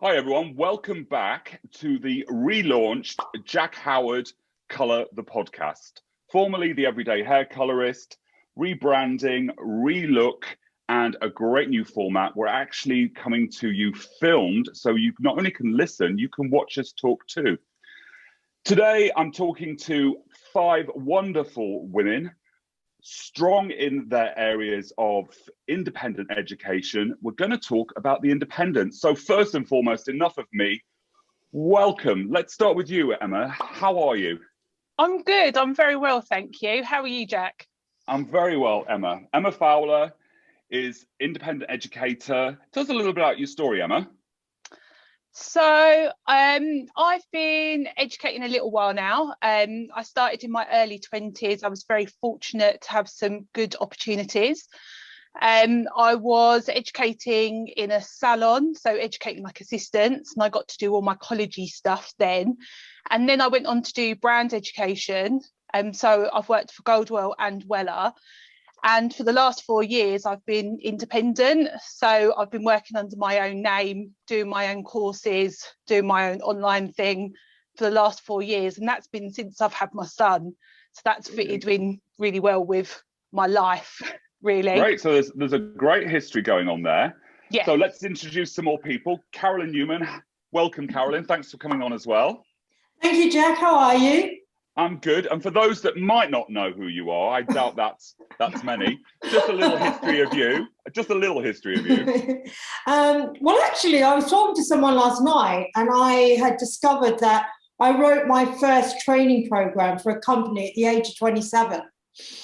Hi everyone, welcome back to the relaunched Jack Howard Color the podcast, formerly the Everyday Hair Colorist, rebranding, relook, and a great new format. We're actually coming to you filmed, so you not only can listen, you can watch us talk too. Today, I'm talking to 5 wonderful women, strong in their areas of independent education. We're going to talk about the independence. So first and foremost, enough of me. Welcome. Let's start with you, Emma. How are you? I'm good. I'm very well, thank you. How are you, Jack? I'm very well, Emma. Emma Fowler is independent educator. Tell us a little bit about your story, Emma. So I've been educating a little while now. I started in my early 20s. I was very fortunate to have some good opportunities. I was educating in a salon, so educating like assistants, and I got to do all my college-y stuff then. And then I went on to do brand education. So I've worked for Goldwell and Weller. And for the last 4 years, I've been independent. So I've been working under my own name, doing my own courses, doing my own online thing for the last 4 years. And that's been since I've had my son. So that's fitted in really well with my life, really. Great. So there's a great history going on there. Yeah. So let's introduce some more people. Carolyn Newman. Welcome, Carolyn. Thanks for coming on as well. Thank you, Jack. How are you? I'm good. And for those that might not know who you are, I doubt that's many. Just a little history of you. Well, actually, I was talking to someone last night and I had discovered that I wrote my first training program for a company at the age of 27.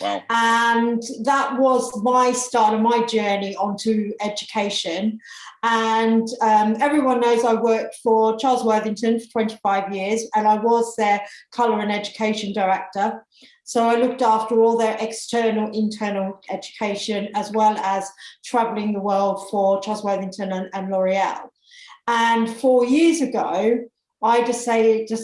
Wow. And that was my start of my journey onto education. And everyone knows I worked for Charles Worthington for 25 years, and I was their colour and education director. So I looked after all their external, internal education, as well as travelling the world for Charles Worthington and L'Oreal. And 4 years ago, I decided to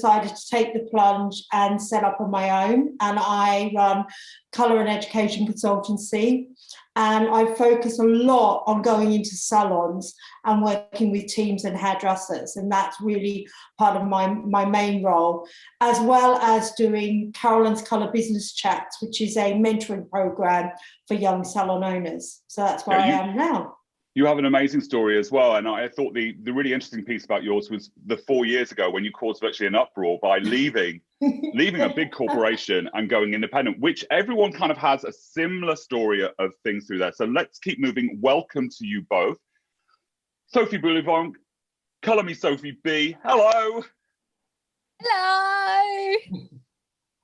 take the plunge and set up on my own. And I run colour and education consultancy. And I focus a lot on going into salons and working with teams and hairdressers. And that's really part of my main role, as well as doing Carolyn's Colour Business Chats, which is a mentoring program for young salon owners. So that's where I am now. You have an amazing story as well. And I thought the really interesting piece about yours was the 4 years ago when you caused virtually an uproar by leaving a big corporation and going independent, which everyone kind of has a similar story of things through there. So let's keep moving. Welcome to you both. Sophie Boulevon, colour me Sophie B. Hello. Hello.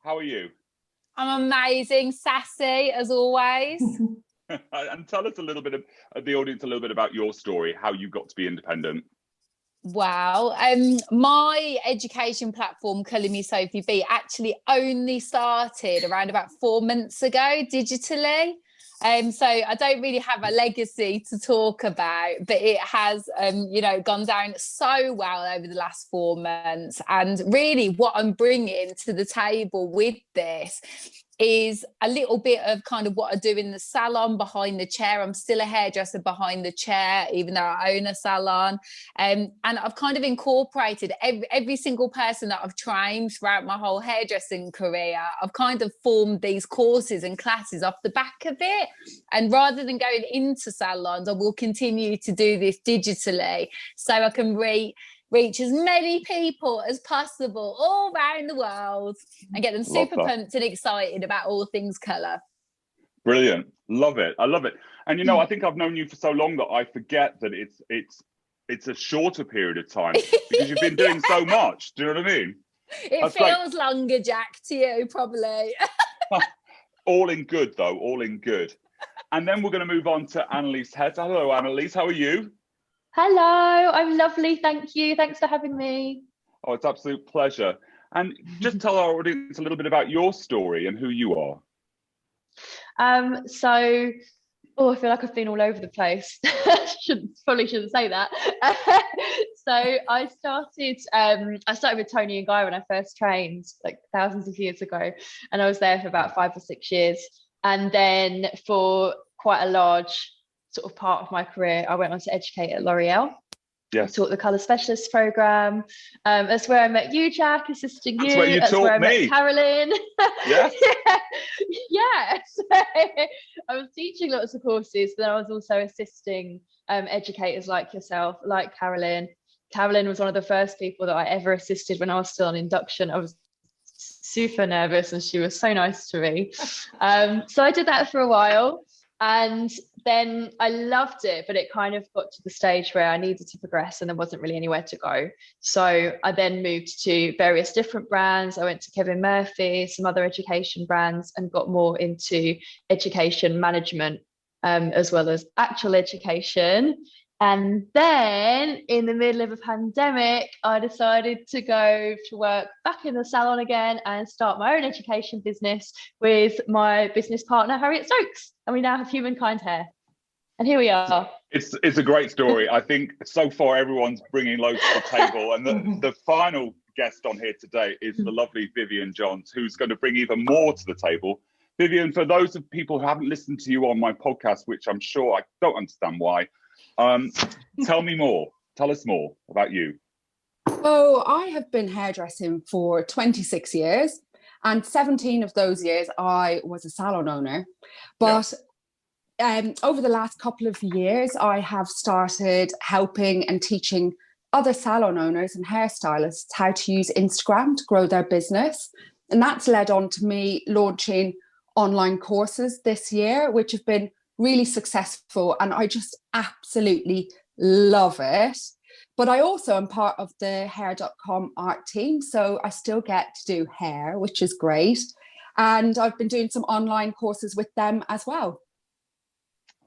How are you? I'm amazing, sassy as always. And tell us a little bit of the audience, a little bit about your story, how you got to be independent. Wow. My education platform, Colour Me Sophie B, actually only started around about 4 months ago digitally. So I don't really have a legacy to talk about, but it has, gone down so well over the last 4 months. And really what I'm bringing to the table with this is a little bit of kind of what I do in the salon behind the chair. I'm still a hairdresser behind the chair, even though I own a salon. And I've kind of incorporated every single person that I've trained throughout my whole hairdressing career. I've kind of formed these courses and classes off the back of it. And rather than going into salons, I will continue to do this digitally so I can reach as many people as possible all around the world and get them super pumped and excited about all things colour. Brilliant. Love it. I love it. And I think I've known you for so long that I forget that it's a shorter period of time because you've been doing so much. Do you know what I mean? It feels longer, Jack, to you probably. All in good though, all in good. And then we're going to move on to Annalise Hett. Hello, Annalise. How are you? Hello, I'm lovely, thank you. Thanks for having me. Oh, it's an absolute pleasure. And just tell our audience a little bit about your story and who you are. I feel like I've been all over the place. Probably shouldn't say that. So I started with Tony and Guy when I first trained, like thousands of years ago, and I was there for about 5 or 6 years. And then for quite a large sort of part of my career, I went on to educate at L'Oreal. Yes. I taught the colour specialist program. That's where I met you, Jack, assisting you. That's where you taught where I me. met Carolyn. Yes. Yes. I was teaching lots of courses, but then I was also assisting educators like yourself, like Carolyn. Carolyn was one of the first people that I ever assisted when I was still on induction. I was super nervous and she was so nice to me. So I did that for a while. And then I loved it, but it kind of got to the stage where I needed to progress and there wasn't really anywhere to go. So I then moved to various different brands. I went to Kevin Murphy, some other education brands, and got more into education management, as well as actual education. And then in the middle of a pandemic, I decided to go to work back in the salon again and start my own education business with my business partner, Harriet Stokes. And we now have Humankind Hair. And here we are. It's a great story. I think so far everyone's bringing loads to the table. And the final guest on here today is the lovely Vivian Johns, who's going to bring even more to the table. Vivian, for those of people who haven't listened to you on my podcast, which I'm sure I don't understand why, tell me more. Tell us more about you. Oh, I have been hairdressing for 26 years, and 17 of those years I was a salon owner. But over the last couple of years, I have started helping and teaching other salon owners and hairstylists how to use Instagram to grow their business. And that's led on to me launching online courses this year, which have been really successful, and I just absolutely love it. But I also am part of the hair.com art team, so I still get to do hair, which is great. And I've been doing some online courses with them as well.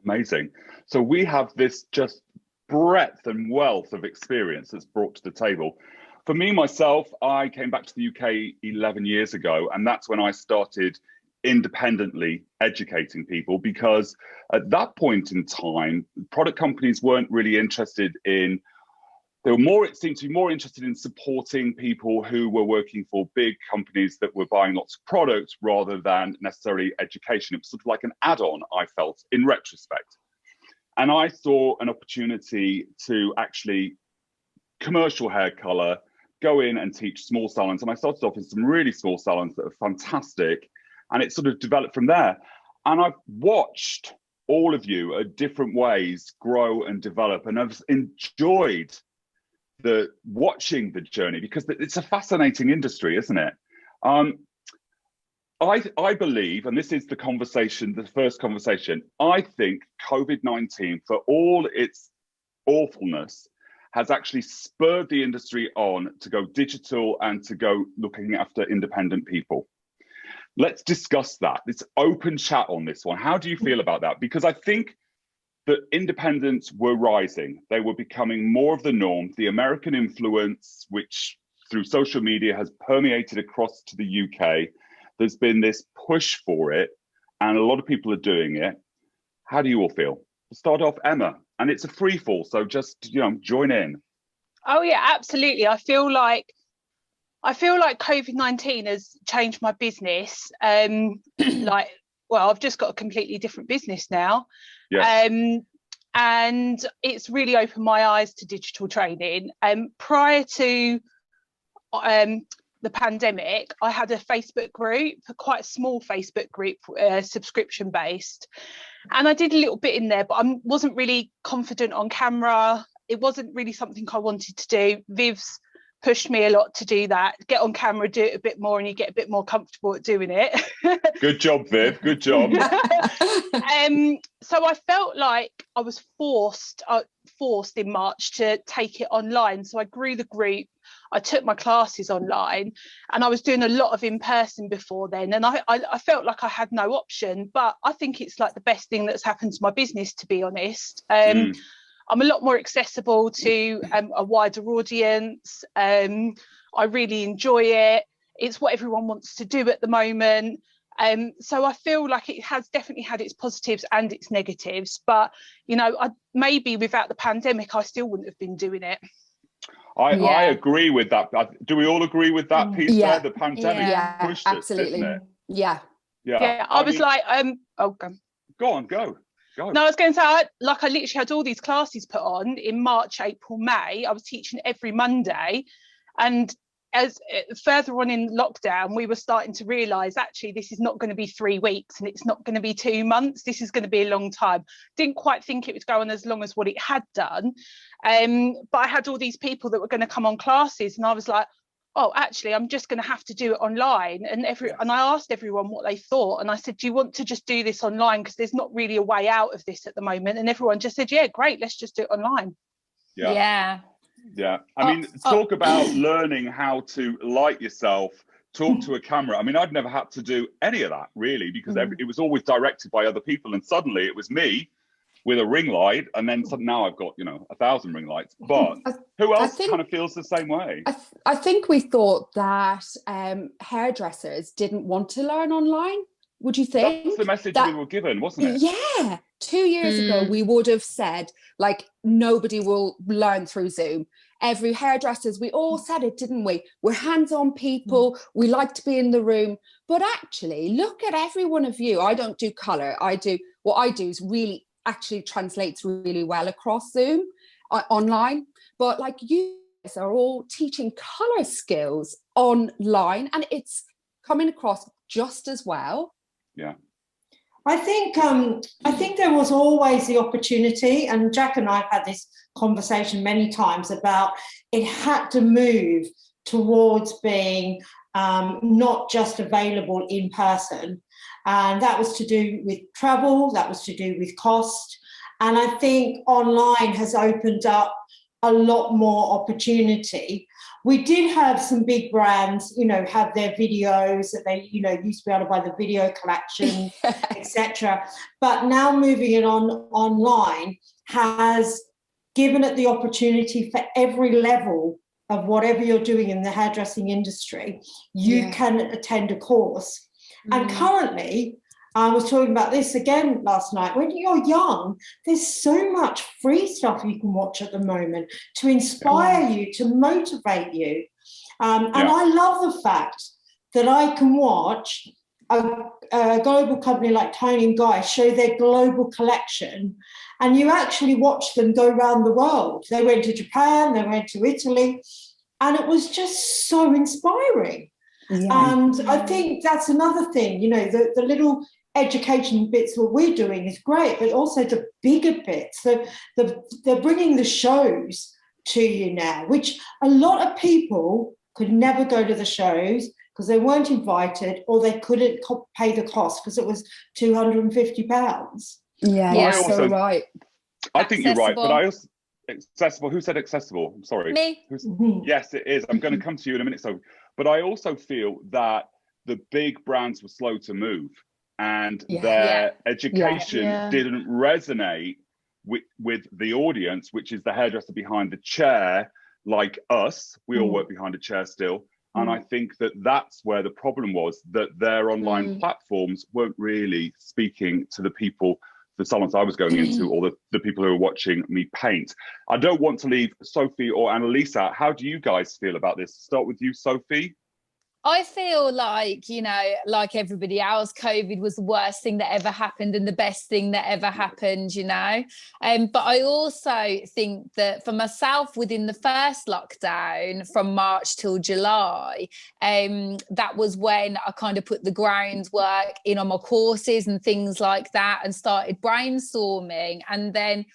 Amazing. So we have this just breadth and wealth of experience that's brought to the table. For me, myself, I came back to the UK 11 years ago, and that's when I started independently educating people, because at that point in time, product companies weren't really interested in, it seemed to be more interested in supporting people who were working for big companies that were buying lots of products rather than necessarily education. It was sort of like an add-on, I felt, in retrospect. And I saw an opportunity to actually commercial hair color, go in and teach small salons. And I started off in some really small salons that are fantastic. And it sort of developed from there. And I've watched all of you at different ways grow and develop. And I've enjoyed watching the journey, because it's a fascinating industry, isn't it? I believe, and this is the first conversation, I think COVID-19, for all its awfulness, has actually spurred the industry on to go digital and to go looking after independent people. Let's discuss that. It's open chat on this one. How do you feel about that? Because I think that independents were rising. They were becoming more of the norm. The American influence, which through social media has permeated across to the UK, there's been this push for it, and a lot of people are doing it. How do you all feel? We'll start off, Emma, and it's a free fall, so just join in. Oh yeah, absolutely. I feel like COVID-19 has changed my business. I've just got a completely different business now. Yes. And it's really opened my eyes to digital training. Prior to the pandemic, I had a Facebook group, quite a small Facebook group, subscription based. And I did a little bit in there, but I wasn't really confident on camera. It wasn't really something I wanted to do. Viv's pushed me a lot to do that. Get on camera, do it a bit more, and you get a bit more comfortable at doing it. Good job, Viv. Good job. So I felt like I was forced in March to take it online. So I grew the group. I took my classes online, and I was doing a lot of in-person before then. And I felt like I had no option. But I think it's like the best thing that's happened to my business, to be honest. I'm a lot more accessible to a wider audience. I really enjoy it. It's what everyone wants to do at the moment. So I feel like it has definitely had its positives and its negatives. But, maybe without the pandemic, I still wouldn't have been doing it. I agree with that. Do we all agree with that piece there? The pandemic pushed us, didn't it? Yeah. I was like, Go on, go. Go. No, I was going to say, I literally had all these classes put on in March, April, May. I was teaching every Monday. And as further on in lockdown, we were starting to realise, actually, this is not going to be 3 weeks and it's not going to be 2 months. This is going to be a long time. Didn't quite think it would go on as long as what it had done. But I had all these people that were going to come on classes, and I was like, oh, actually, I'm just going to have to do it online. And I asked everyone what they thought. And I said, do you want to just do this online? Because there's not really a way out of this at the moment. And everyone just said, yeah, great, let's just do it online. Yeah. I mean, talk about learning how to light yourself, talk to a camera. I mean, I'd never had to do any of that, really, because it was always directed by other people. And suddenly it was me with a ring light, and then now I've got 1,000 ring lights. But who else kind of feels the same way? I think we thought that hairdressers didn't want to learn online. Would you think? That's the message we were given, wasn't it? Yeah. 2 years ago, we would have said, like, nobody will learn through Zoom. Every hairdressers, we all said it, didn't we? We're hands-on people. We like to be in the room. But actually, look at every one of you. I don't do colour. What I do is really actually translates really well across Zoom online. But like, you guys are all teaching colour skills online, and it's coming across just as well. Yeah. I think there was always the opportunity, and Jack and I have had this conversation many times about it had to move towards being not just available in person. And that was to do with travel, that was to do with cost. And I think online has opened up a lot more opportunity. We did have some big brands, have their videos that they, used to be able to buy the video collection, etc. But now moving it on online has given it the opportunity for every level of whatever you're doing in the hairdressing industry. You can attend a course. And currently, I was talking about this again last night. When you're young, there's so much free stuff you can watch at the moment to inspire you, to motivate you. And I love the fact that I can watch a global company like Tony & Guy show their global collection, and you actually watch them go around the world. They went to Japan, they went to Italy, and it was just so inspiring. And I think that's another thing, the little education bits what we're doing is great, but also the bigger bits. So they're bringing the shows to you now, which a lot of people could never go to the shows because they weren't invited, or they couldn't pay the cost because it was £250. So right. I think you're right, but I also accessible. Who said accessible? I'm sorry. Me. Yes, it is. I'm going to come to you in a minute. But I also feel that the big brands were slow to move, and their education didn't resonate with the audience, which is the hairdresser behind the chair, like us. We all work behind a chair still. And I think that that's where the problem was, that their online platforms weren't really speaking to the people, the salons I was going into, or the people who were watching me paint. I don't want to leave Sophie or Annalisa out. How do you guys feel about this? Start with you, Sophie. I feel like, like everybody else, COVID was the worst thing that ever happened and the best thing that ever happened, But I also think that for myself, within the first lockdown from March till July, that was when I kind of put the groundwork in on my courses and things like that, and started brainstorming. And then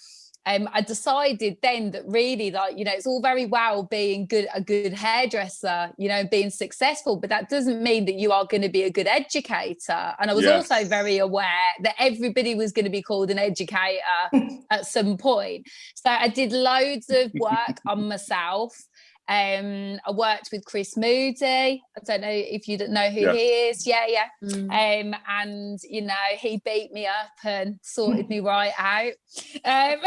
I decided then that really, it's all very well being a good hairdresser, being successful, but that doesn't mean that you are going to be a good educator. And I was also very aware that everybody was going to be called an educator at some point. So I did loads of work on myself. I worked with Chris Moody. I don't know if you don't know who he is. And he beat me up and sorted me right out. And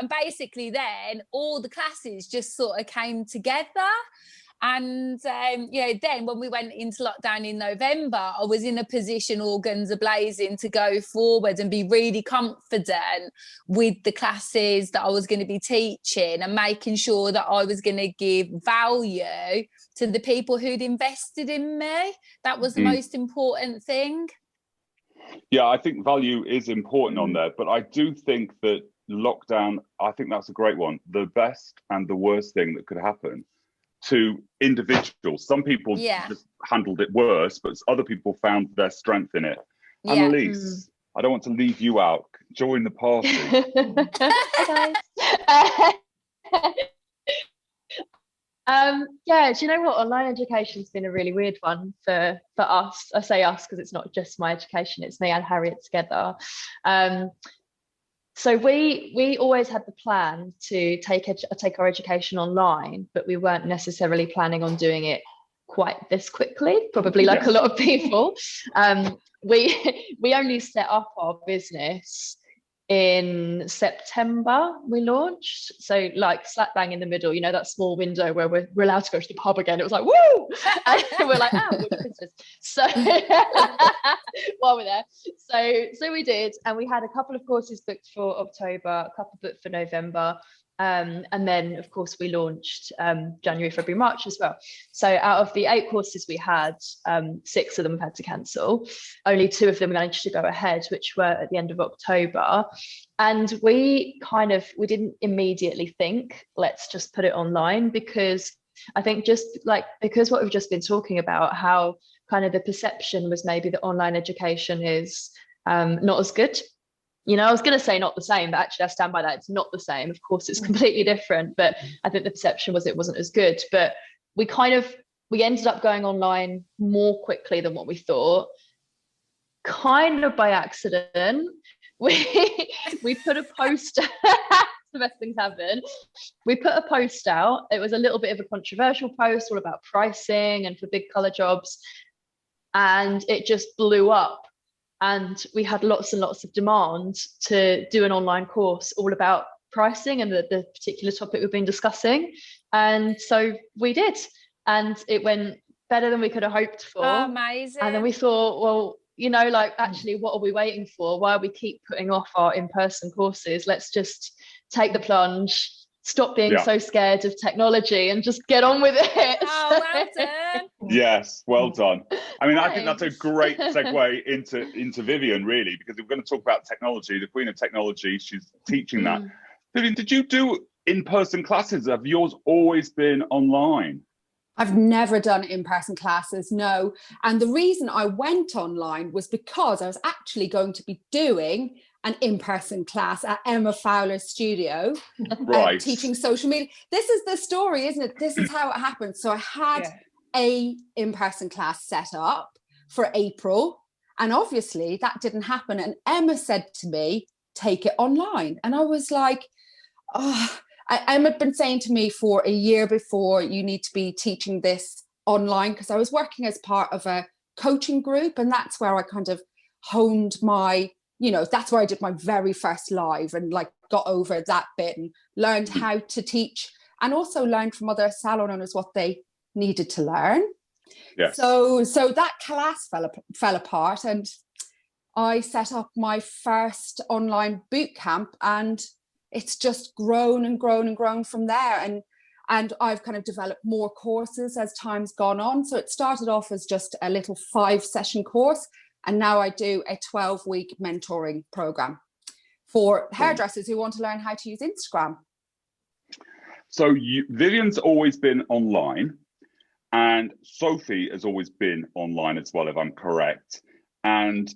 basically then all the classes just sort of came together. And, then when we went into lockdown in November, I was in a position, all guns a-blazing, to go forward and be really confident with the classes that I was going to be teaching, and making sure that I was going to give value to the people who'd invested in me. That was the most important thing. Yeah, I think value is important on there, but I do think that lockdown, I think that's a great one. The best and the worst thing that could happen to individuals. Some people just handled it worse, but other people found their strength in it. Yeah. Annalise, I don't want to leave you out. Join the party. Hi guys. Yeah, do you know what? Online education's been a really weird one for us. I say us because it's not just my education, it's me and Harriet together. So we always had the plan to take our education online, but we weren't necessarily planning on doing it quite this quickly, probably like a lot of people. We only set up our business in September. We launched, so like slap bang in the middle, you know, that small window where we're allowed to go to the pub again. It was like, woo, and we're like, we're business. So while we're there, so we did, and we had a couple of courses booked for October, a couple booked for November, and then of course we launched January, February, March as well. So out of the 8 courses we had, 6 of them we've had to cancel. Only 2 of them managed to go ahead, which were at the end of October. And we didn't immediately think, let's just put it online, because I think because what we've just been talking about, how kind of the perception was maybe that online education is not as good. You know, I was going to say not the same, but actually I stand by that. It's not the same. Of course, it's completely different, but I think the perception was it wasn't as good. But we ended up going online more quickly than what we thought, kind of by accident. We put a post the best things happen. We put a post out. It was a little bit of a controversial post, all about pricing and for big colour jobs, and it just blew up. And we had lots and lots of demand to do an online course all about pricing and the particular topic we've been discussing. And so we did, and it went better than we could have hoped for. Oh, amazing. And then we thought, well, you know, like, actually, what are we waiting for? Why we keep putting off our in-person courses? Let's just take the plunge, stop being so scared of technology, and just get on with it. Oh, well done. Yes, well done. I mean, I think that's a great segue into Vivian, really, because we're going to talk about technology, the queen of technology. She's teaching that. Vivian, did you do in-person classes? Have yours always been online? I've never done in-person classes, no. And the reason I went online was because I was actually going to be doing an in-person class at Emma Fowler's studio, teaching social media. This is the story, isn't it? This is how it happened. So I had a in-person class set up for April, and obviously that didn't happen. And Emma said to me, take it online. And I was like, Emma had been saying to me for a year before, you need to be teaching this online, because I was working as part of a coaching group, and that's where I kind of honed my, you know, that's where I did my very first live and like got over that bit and learned how to teach, and also learned from other salon owners what they needed to learn. Yes. So that class fell apart, and I set up my first online boot camp, and it's just grown and grown and grown from there. And I've kind of developed more courses as time's gone on. So it started off as just a little 5-session course, and now I do a 12-week mentoring program for hairdressers who want to learn how to use Instagram. So Vivian's always been online, and Sophie has always been online as well, if I'm correct. And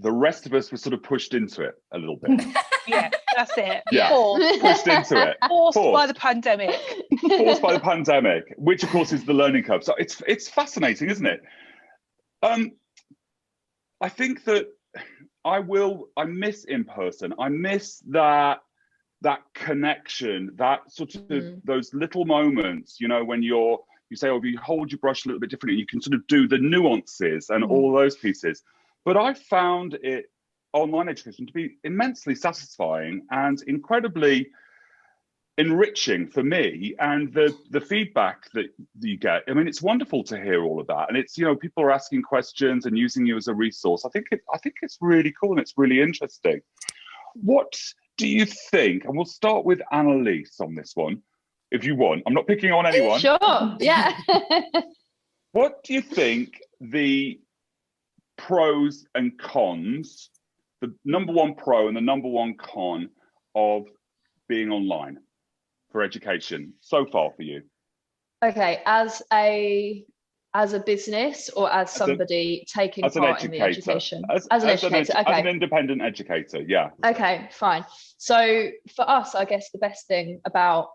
the rest of us were sort of pushed into it a little bit. Yeah, that's it. Yeah, pushed into it. Forced by the pandemic. Forced by the pandemic, which of course is the learning curve. So it's fascinating, isn't it? I think that I miss in person. I miss that connection, that sort of those little moments, you know, when you say, oh, you hold your brush a little bit differently, you can sort of do the nuances and all those pieces. But I found online education to be immensely satisfying and incredibly enriching for me, and the feedback that you get. I mean, it's wonderful to hear all of that, and it's, you know, people are asking questions and using you as a resource. I think it's really cool and it's really interesting. What do you think? And we'll start with Annalise on this one, if you want. I'm not picking on anyone. Sure. Yeah. What do you think the pros and cons, the number one pro and the number one con of being online for education so far for you? Okay, as a business or as somebody taking part in the education? As an educator, okay. As an independent educator, yeah. Okay, fine. So for us, I guess the best thing about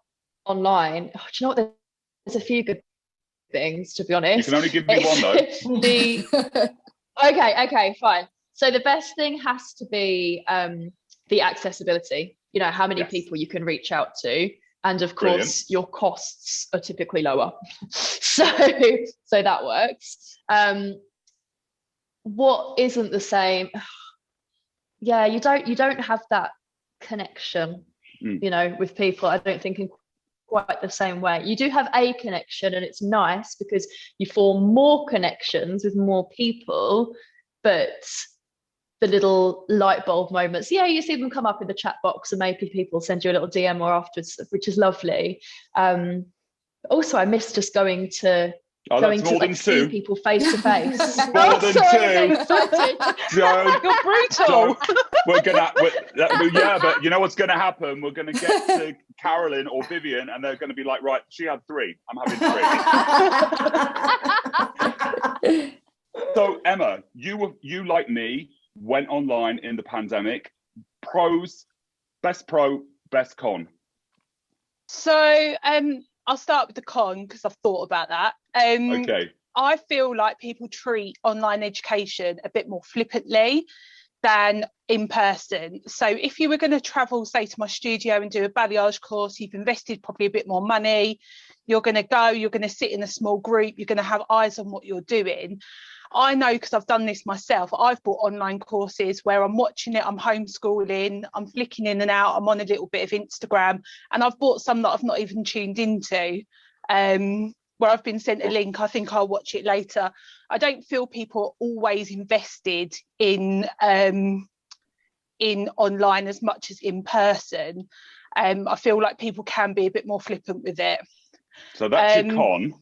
online, do you know what? There's a few good things, to be honest. You can only give me one though. Okay, fine. So the best thing has to be the accessibility. You know, how many people you can reach out to. And of course, your costs are typically lower. So that works. What isn't the same? Yeah, you don't have that connection, you know, with people, I don't think in quite the same way. You do have a connection, and it's nice because you form more connections with more people, but the little light bulb moments, you see them come up in the chat box, and maybe people send you a little DM or afterwards, which is lovely. Also, I miss just going to see people face to face. More than two. You're brutal. But you know what's going to happen? We're going to get to Carolyn or Vivian, and they're going to be like, right, she had 3. I'm having 3. So Emma, you like me went online in the pandemic. Pros, best pro, best con. So I'll start with the con because I've thought about that. Okay. I feel like people treat online education a bit more flippantly than in person. So if you were going to travel, say, to my studio and do a balayage course, you've invested probably a bit more money. You're going to go, you're going to sit in a small group, you're going to have eyes on what you're doing. I know because I've done this myself. I've bought online courses where I'm watching it, I'm homeschooling, I'm flicking in and out, I'm on a little bit of Instagram, and I've bought some that I've not even tuned into, where I've been sent a link. I think I'll watch it later. I don't feel people are always invested in online as much as in person. I feel like people can be a bit more flippant with it. So that's your con.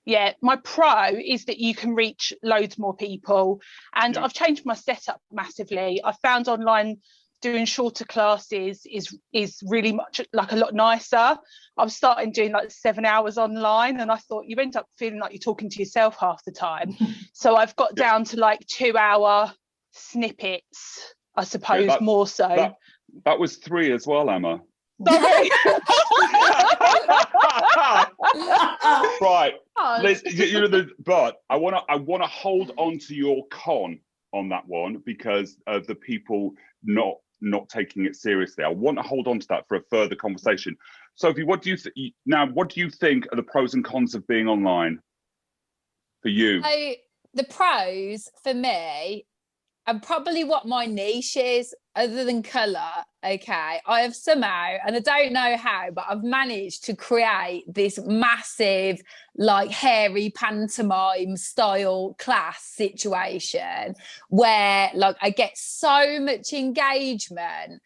Yeah, my pro is that you can reach loads more people, and I've changed my setup massively. I found online doing shorter classes is really much like a lot nicer. I'm starting doing like 7 hours online, and I thought you end up feeling like you're talking to yourself half the time. So I've got down to like 2-hour snippets, I suppose, more so. That was 3 as well, Emma. Sorry. Right, Liz, but I want to hold on to your con on that one because of the people not taking it seriously. I want to hold on to that for a further conversation. Sophie, what do you think are the pros and cons of being online for you? So the pros for me, and probably what my niche is, other than colour, okay, I have somehow, and I don't know how, but I've managed to create this massive, like, hairy pantomime style class situation where, like, I get so much engagement.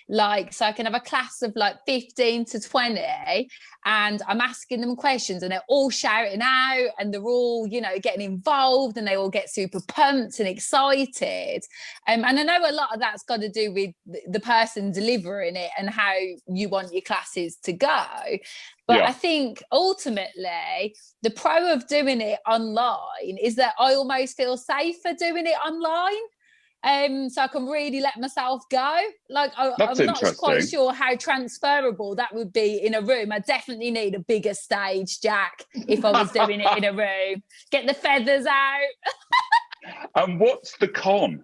Like, so I can have a class of like 15 to 20 and I'm asking them questions and they're all shouting out and they're all, you know, getting involved and they all get super pumped and excited. And I know a lot of that's got to do with the person delivering it and how you want your classes to go. But I think ultimately the pro of doing it online is that I almost feel safer doing it online. So I can really let myself go. Like I'm not quite sure how transferable that would be in a room. I definitely need a bigger stage, Jack, if I was doing it in a room. Get the feathers out. And what's the con?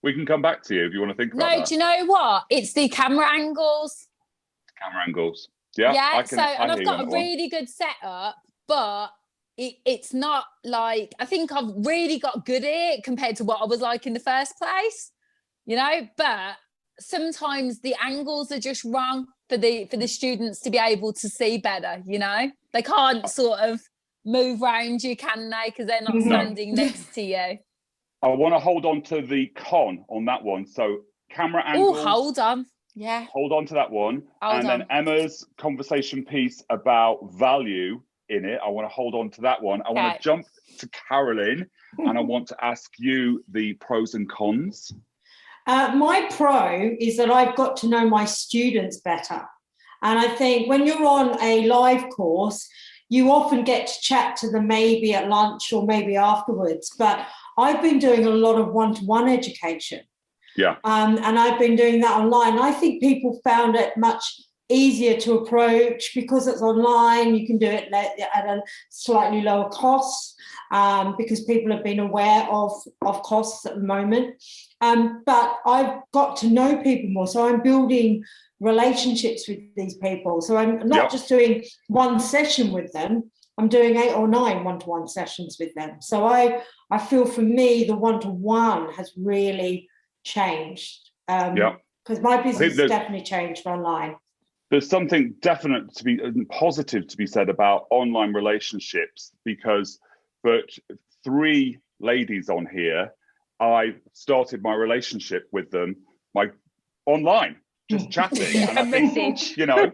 We can come back to you if you want to think about that. No, do you know what? It's the camera angles. Camera angles. Yeah. And I've got a really good setup, but it's not like, I think I've really got good at it compared to what I was like in the first place, you know, but sometimes the angles are just wrong for the students to be able to see better, you know. They can't sort of move around you, can they, because they're not standing next to you. I want to hold on to the con on that one. So camera angles. Oh, hold on. Yeah. Hold on to that one. Then Emma's conversation piece about value in it. I want to hold on to that one. I want Okay. to jump to Carolyn, and I want to ask you the pros and cons. My pro is that I've got to know my students better. And I think when you're on a live course, you often get to chat to them maybe at lunch or maybe afterwards. But I've been doing a lot of one-to-one education. Yeah. And I've been doing that online. I think people found it much easier to approach because it's online. You can do it at a slightly lower cost because people have been aware of costs at the moment. But I've got to know people more. So I'm building relationships with these people. So I'm not just doing one session with them. I'm doing 8 or 9 one-to-one sessions with them. So I feel for me, the one-to-one has really changed. Because my business has definitely changed online. There's something definite to be positive to be said about online relationships, because but 3 ladies on here, I started my relationship with them online, just chatting. And a message, you know, a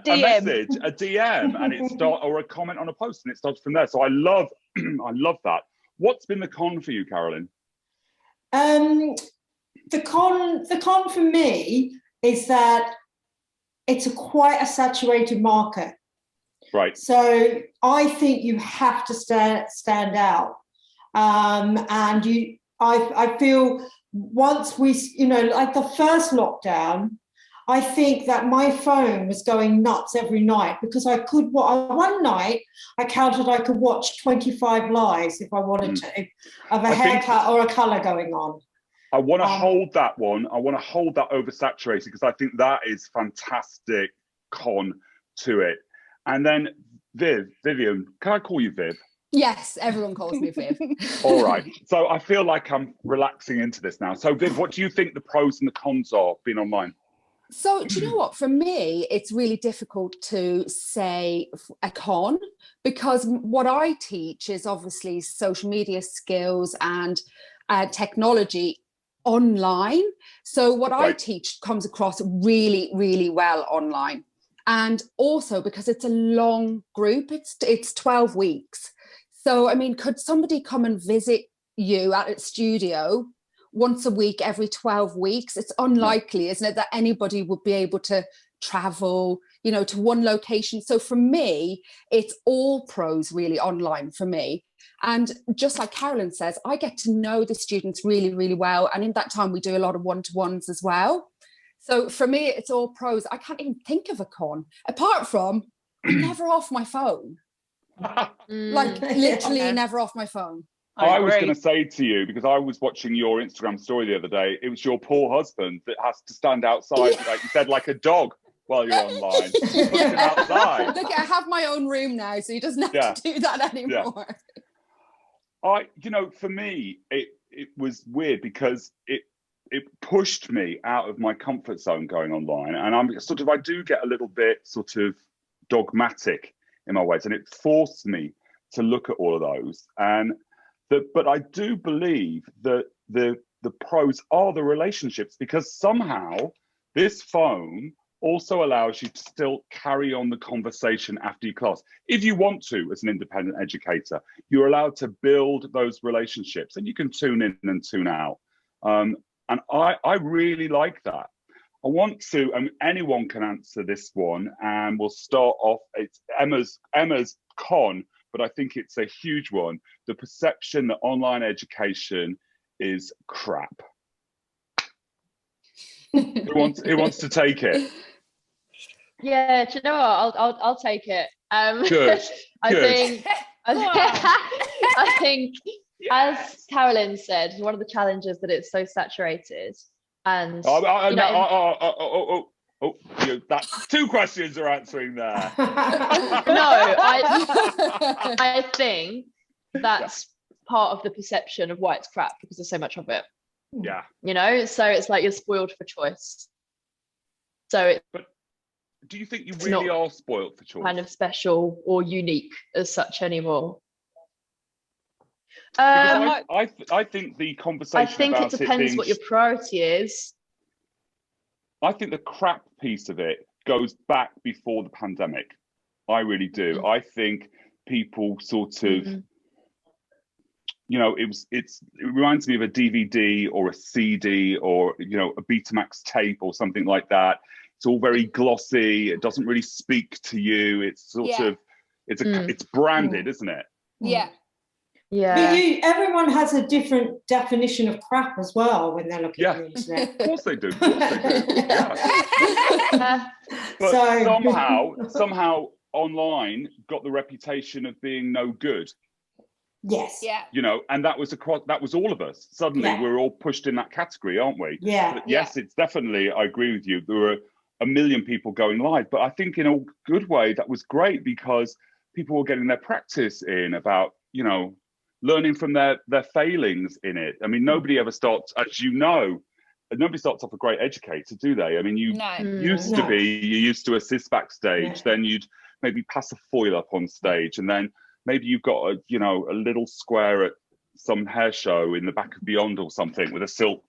DM, and or a comment on a post, and it starts from there. So I love that. What's been the con for you, Carolyn? The con for me is that it's quite a saturated market. Right. So I think you have to stand out. And I feel once we, like the first lockdown, I think that my phone was going nuts every night because I could, one night I counted I could watch 25 lives if I wanted to, of a haircut or a colour going on. I want to hold that one. I want to hold that oversaturated because I think that is fantastic con to it. And then Vivian, can I call you Viv? Yes, everyone calls me Viv. All right. So I feel like I'm relaxing into this now. So Viv, what do you think the pros and the cons are being online? So do you know what? For me, it's really difficult to say a con because what I teach is obviously social media skills and technology online. So what I teach comes across really, really well online. And also because it's a long group, it's 12 weeks. So, I mean, could somebody come and visit you at a studio once a week, every 12 weeks? It's unlikely, isn't it, that anybody would be able to travel, to one location. So for me, it's all pros really online for me. And just like Carolyn says, I get to know the students really, really well. And in that time, we do a lot of one-to-ones as well. So for me, it's all pros. I can't even think of a con, apart from I'm never off my phone. Like literally never off my phone. I was going to say to you, because I was watching your Instagram story the other day, it was your poor husband that has to stand outside, like you said, like a dog while you're online. Outside. Look, I have my own room now, so he doesn't have to do that anymore. For me, it was weird because it pushed me out of my comfort zone going online. And I do get a little bit sort of dogmatic in my ways, and it forced me to look at all of those. But I do believe that the pros are the relationships, because somehow this phone also allows you to still carry on the conversation after your class. If you want to, as an independent educator, you're allowed to build those relationships, and you can tune in and tune out. And I really like that. I want to, anyone can answer this one, and we'll start off. It's Emma's con, but I think it's a huge one. The perception that online education is crap. Who wants to take it? Yeah, do you know what? I'll take it. Good. I think, as Carolyn said, one of the challenges that it's so saturated, and that's 2 questions are answering there. I think that's part of the perception of why it's crap, because there's so much of it. Yeah. So it's like you're spoiled for choice. But do you think you really are spoiled for choice? Kind of special or unique as such anymore? I think the conversation. I think it depends what your priority is. I think the crap piece of it goes back before the pandemic. I really do. I think people sort of, it reminds me of a DVD or a CD or, a Betamax tape or something like that. It's all very glossy. It doesn't really speak to you. It's sort of, it's branded, isn't it? Yeah. Yeah. But everyone has a different definition of crap as well when they're looking at the internet. Of course they do. Yeah. But somehow online got the reputation of being no good. Yes. Yeah. And that was all of us. Suddenly we're all pushed in that category, aren't we? Yeah. But yes, it's definitely, I agree with you. There were a million people going live, but I think in a good way that was great because people were getting their practice in about, learning from their failings in it. I mean, nobody ever starts, as nobody starts off a great educator, do they? I mean, you used to assist backstage, then you'd maybe pass a foil up on stage, and then maybe you've got a little square at some hair show in the back of Beyond or something with a silk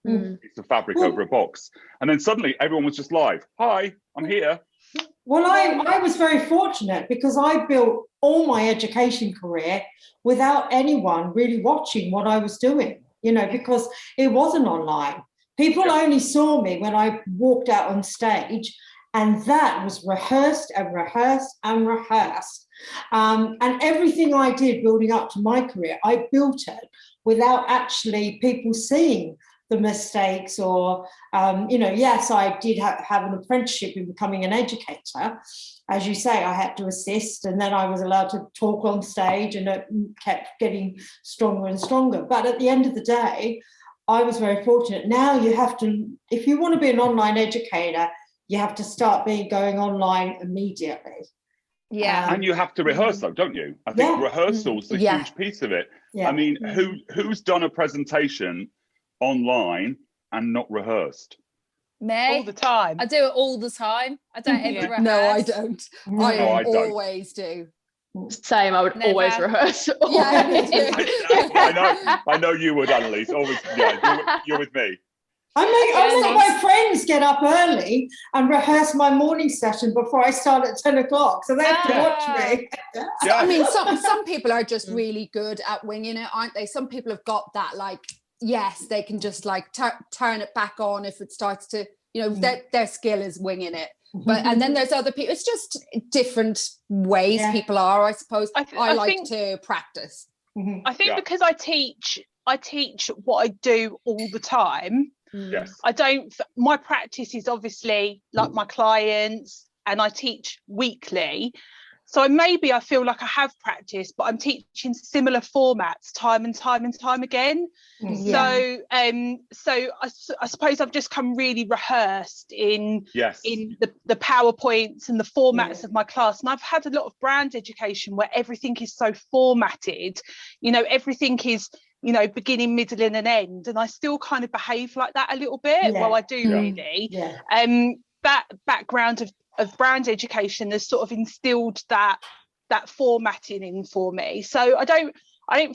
piece of fabric over a box. And then suddenly everyone was just live. Hi, I'm here. Well, I was very fortunate because I built all my education career without anyone really watching what I was doing, because it wasn't online. People only saw me when I walked out on stage, and that was rehearsed and rehearsed and rehearsed. And everything I did building up to my career, I built it without actually people seeing the mistakes or, yes, I did have an apprenticeship in becoming an educator. As you say, I had to assist, and then I was allowed to talk on stage, and it kept getting stronger and stronger. But at the end of the day, I was very fortunate. Now you have to, if you want to be an online educator, you have to start going online immediately. Yeah. And you have to rehearse though, don't you? I think rehearsal's a huge piece of it. Yeah. I mean, who's done a presentation online and not rehearsed? Me? All the time. I do it all the time. I don't ever rehearse. No, I don't. I always do. Same, I would always rehearse. Yeah, I know you would, Annalise. Always, you're with me. I make my friends get up early and rehearse my morning session before I start at 10 o'clock. So they have to watch me. So, I mean, some people are just really good at winging it, aren't they? Some people have got that, yes, they can just turn it back on if it starts to, their skill is winging it. But and then there's other people. It's just different ways people are, I suppose. I like to practice. I think because I teach what I do all the time. Yes. My practice is obviously like my clients, and I teach weekly. So maybe I feel like I have practiced, but I'm teaching similar formats time and time and time again. Yeah. So I suppose I've just come really rehearsed in the PowerPoints and the formats of my class. And I've had a lot of brand education where everything is so formatted, everything is, beginning, middle and an end. And I still kind of behave like that a little bit. Well, I do really. Yeah. That background of brand education has sort of instilled that formatting in for me. So I don't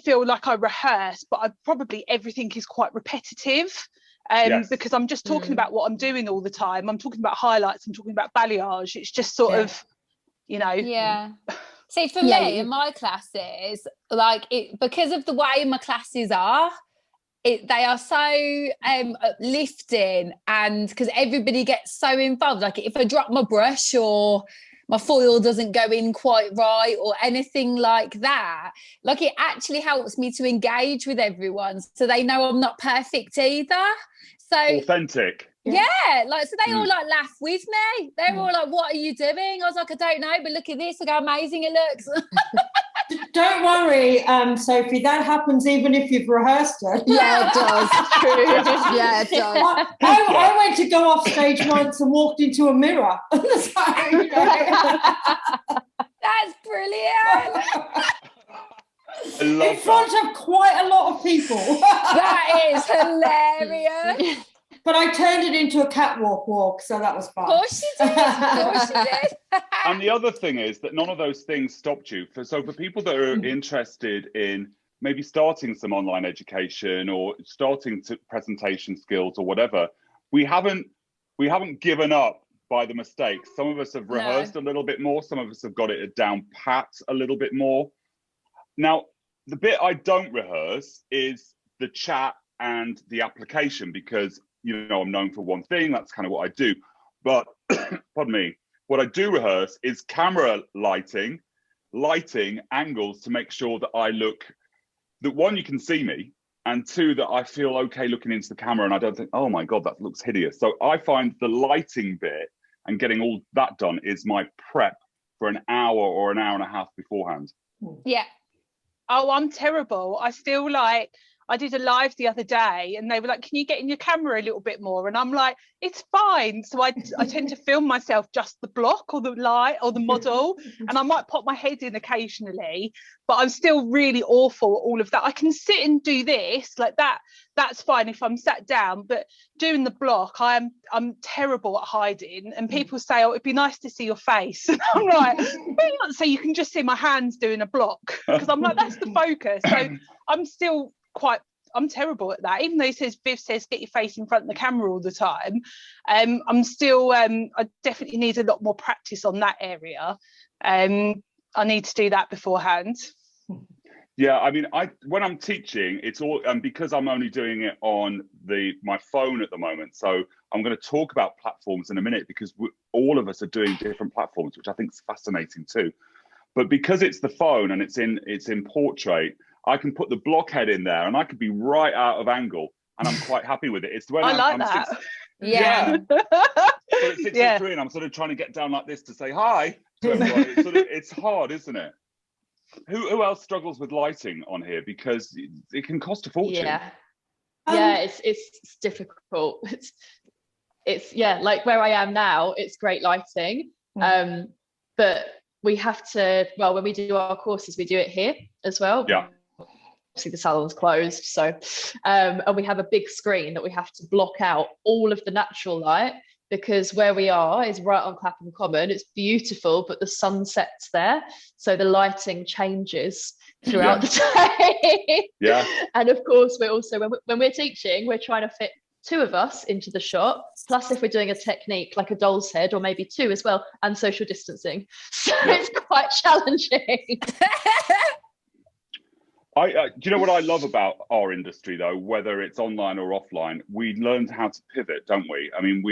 feel like I rehearse, but everything is quite repetitive because I'm just talking about what I'm doing all the time. I'm talking about highlights, I'm talking about balayage. It's just sort of, Yeah. See, for me, in my classes, because of the way my classes are, they are so uplifting, and because everybody gets so involved. Like if I drop my brush or my foil doesn't go in quite right or anything like that, it actually helps me to engage with everyone so they know I'm not perfect either. So authentic. Yeah, so they all laugh with me. They were all like, "What are you doing?" I was like, "I don't know, but look at this. Look how amazing it looks." Don't worry, Sophie, that happens even if you've rehearsed it. Yeah, it does. Yeah, it does. I went to go off stage once and walked into a mirror. That's brilliant. In front of quite a lot of people. That is hilarious. But I turned it into a catwalk walk, so that was fun. Of course you did. And the other thing is that none of those things stopped you. So for people that are interested in maybe starting some online education or starting to presentation skills or whatever, we haven't given up by the mistakes. Some of us have rehearsed a little bit more. Some of us have got it down pat a little bit more. Now, the bit I don't rehearse is the chat and the application, because, you know, I'm known for one thing. That's kind of what I do. But, pardon me, what I do rehearse is camera lighting angles to make sure that I look, that one, you can see me, and two, that I feel okay looking into the camera and I don't think, oh my God, that looks hideous. So I find the lighting bit and getting all that done is my prep for an hour or an hour and a half beforehand. Yeah. Oh, I'm terrible. I did a live the other day and they were like, can you get in your camera a little bit more? And I'm like, it's fine. So I tend to film myself just the block or the light or the model, and I might pop my head in occasionally, but I'm still really awful at all of that. I can sit and do this like that. That's fine if I'm sat down, but doing the block, I'm terrible at hiding. And people say, oh, it'd be nice to see your face. And I'm like, so you can just see my hands doing a block, because I'm like, that's the focus. So I'm terrible at that, even though Viv says get your face in front of the camera all the time. I'm still I definitely need a lot more practice on that area. I need to do that beforehand. Yeah, I mean, when I'm teaching, it's all, and because I'm only doing it on my phone at the moment, so I'm going to talk about platforms in a minute, because all of us are doing different platforms, which I think is fascinating too. But because it's the phone and it's in portrait, I can put the blockhead in there and I could be right out of angle, and I'm quite happy with it. It's when I'm that. Yeah. So it's 6:03 and I'm sort of trying to get down like this to say hi to everyone. It's hard, isn't it? Who else struggles with lighting on here? Because it can cost a fortune. Yeah, it's difficult. It's like where I am now, it's great lighting. But we have to, well, when we do our courses, we do it here as well. Yeah. Obviously the salon's closed, so and we have a big screen that we have to block out all of the natural light, because where we are is right on Clapham Common. It's beautiful, but the sun sets there, so the lighting changes throughout the day. Yeah. And of course, we're also, when we're teaching, we're trying to fit 2 of us into the shot, plus if we're doing a technique like a doll's head, or maybe 2 as well, and social distancing. So it's quite challenging. Do you know what I love about our industry, though, whether it's online or offline? We learned how to pivot, don't we? I mean,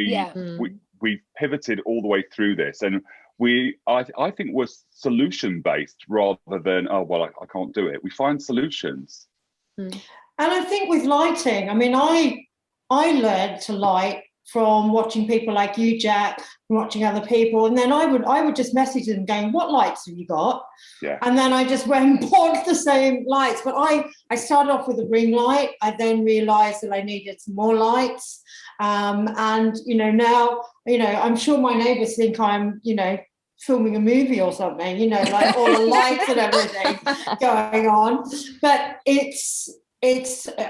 we've pivoted all the way through this, and I think we're solution based rather than, oh well, I can't do it. We find solutions. And I think with lighting, I mean, I learned to light from watching people like you, Jack, from watching other people, and then I would just message them going, what lights have you got? Yeah. And then I just went and bought the same lights. But I started off with a ring light. I then realized that I needed some more lights. And you know, now, you know, I'm sure my neighbors think I'm, you know, filming a movie or something, you know, like all the lights and everything going on. But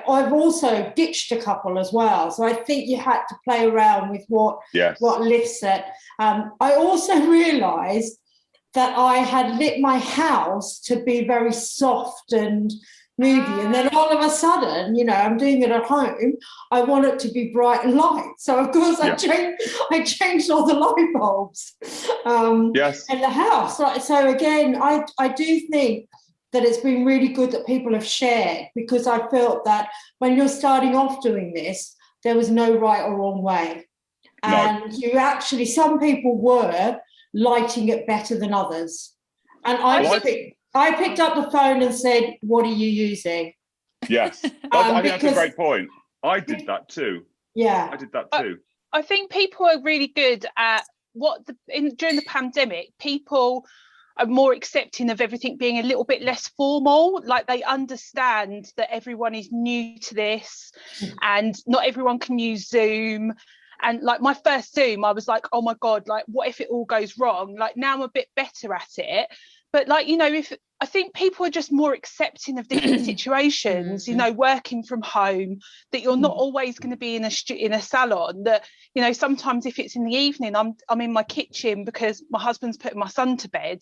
I've also ditched a couple as well. So I think you had to play around with what lifts it. I also realised that I had lit my house to be very soft and moody. And then all of a sudden, you know, I'm doing it at home, I want it to be bright and light. So of course I changed all the light bulbs in the house. So again, I do think that it's been really good that people have shared, because I felt that when you're starting off doing this, there was no right or wrong way. And you actually, some people were lighting it better than others. And I picked up the phone and said, what are you using? Yes, I think that's a great point. I did that too. Yeah. I did that too. I think people are really good at during the pandemic, people are more accepting of everything being a little bit less formal. Like, they understand that everyone is new to this and not everyone can use Zoom. And like my first Zoom, I was like, oh my God, like what if it all goes wrong? Like now I'm a bit better at it. But like, you know, I think people are just more accepting of different situations, you know, working from home, that you're not always going to be in a salon, that, you know, sometimes if it's in the evening, I'm in my kitchen because my husband's putting my son to bed.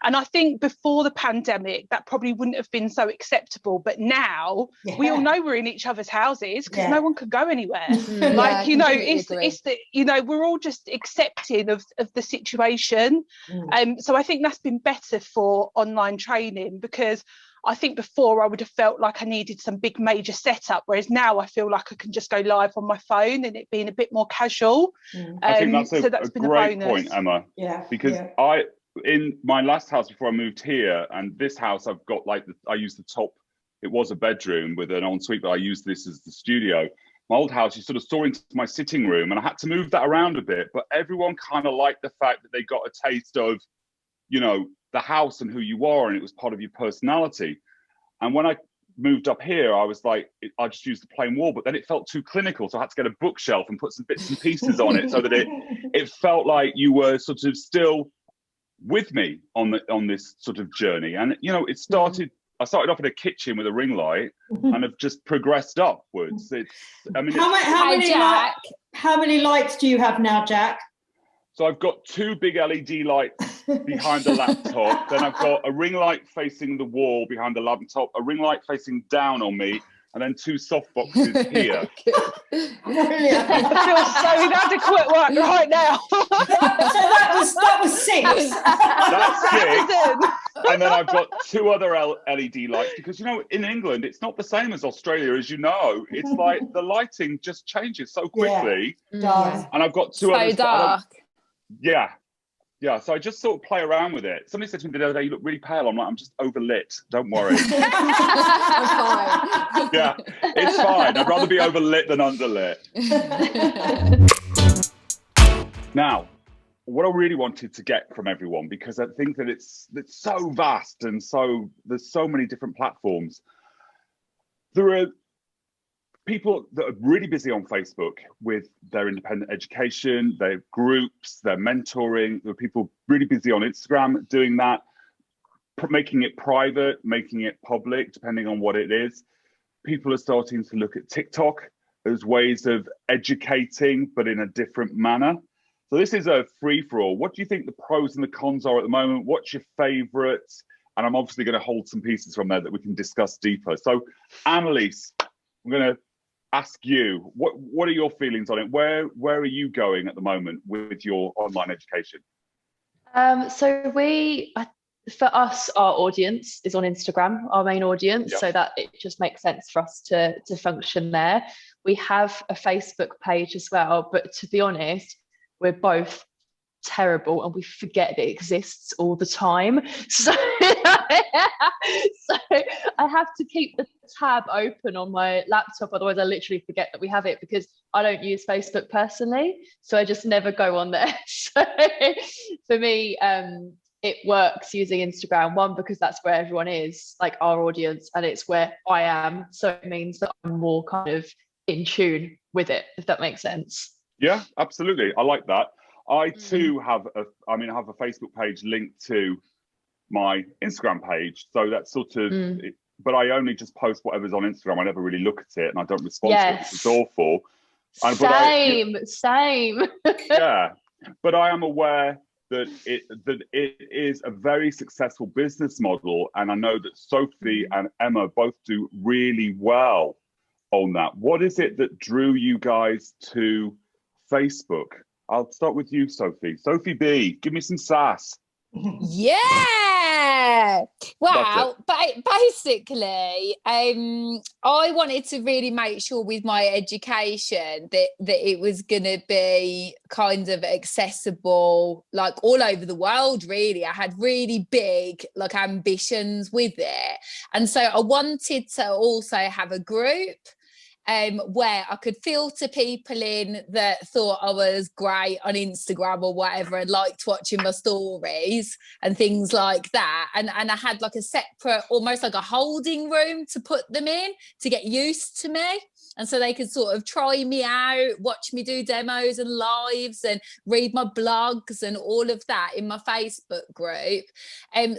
And I think before the pandemic, that probably wouldn't have been so acceptable. But now we all know we're in each other's houses because no one could go anywhere. Like, you know, it's the, you know, we're all just accepting of the situation. So I think that's been better for online training, because I think before I would have felt like I needed some big major setup, whereas now I feel like I can just go live on my phone and it being a bit more casual. I think that's a great point, Emma. Because in my last house before I moved here, and this house, I've got like I use the top. It was a bedroom with an ensuite, but I used this as the studio. My old house, you sort of saw into my sitting room, and I had to move that around a bit. But everyone kind of liked the fact that they got a taste of, you know, the house and who you are, and it was part of your personality. And when I moved up here, I was like, I just used the plain wall, but then it felt too clinical, so I had to get a bookshelf and put some bits and pieces on it so that it felt like you were sort of still with me on this sort of journey. And you know, I started off in a kitchen with a ring light and have just progressed upwards. How many lights do you have now, Jack? So I've got 2 big LED lights behind the laptop. Then I've got a ring light facing the wall behind the laptop, a ring light facing down on me, and then 2 soft boxes here. Brilliant. I feel so inadequate right now. So that was 6. That's 6. And then I've got 2 other LED lights, because, you know, in England, it's not the same as Australia, as you know. It's like the lighting just changes so quickly. Yeah. And I've got 2 so others. Dark. Yeah. So I just sort of play around with it. Somebody said to me the other day, "You look really pale." I'm like, "I'm just overlit. Don't worry." I'm fine. Yeah, it's fine. I'd rather be overlit than underlit. Now, what I really wanted to get from everyone, because I think that it's so vast and so there's so many different platforms. There are people that are really busy on Facebook with their independent education, their groups, their mentoring. There are people really busy on Instagram doing that, making it private, making it public, depending on what it is. People are starting to look at TikTok as ways of educating, but in a different manner. So this is a free-for-all. What do you think the pros and the cons are at the moment? What's your favourites? And I'm obviously going to hold some pieces from there that we can discuss deeper. So, Annalise, I'm going to ask you, what are your feelings on it? Where are you going at the moment with your online education? So for us, our audience is on Instagram, our main audience, so that it just makes sense for us to function there. We have a Facebook page as well, but to be honest, we're both terrible and we forget it exists all the time. So I have to keep the tab open on my laptop, otherwise I literally forget that we have it, because I don't use Facebook personally, so I just never go on there. So for me, it works using Instagram, one, because that's where everyone is, like our audience, and it's where I am, so it means that I'm more kind of in tune with it, if that makes sense. Yeah, absolutely. I like that. I too have a Facebook page linked to my Instagram page, so that's sort of but I only just post whatever's on Instagram. I never really look at it and I don't respond to it. It's awful. Same. Yeah, but I am aware that it is a very successful business model, and I know that Sophie and Emma both do really well on that. What is it that drew you guys to Facebook? I'll start with you, Sophie. Sophie B, give me some sass. Yeah. Well, basically, I wanted to really make sure with my education that it was going to be kind of accessible, like all over the world, really. I had really big, like, ambitions with it. And so I wanted to also have a group. where I could filter people in that thought I was great on Instagram or whatever and liked watching my stories and things like that. And I had like a separate, almost like a holding room to put them in to get used to me. And so they could sort of try me out, watch me do demos and lives and read my blogs and all of that in my Facebook group.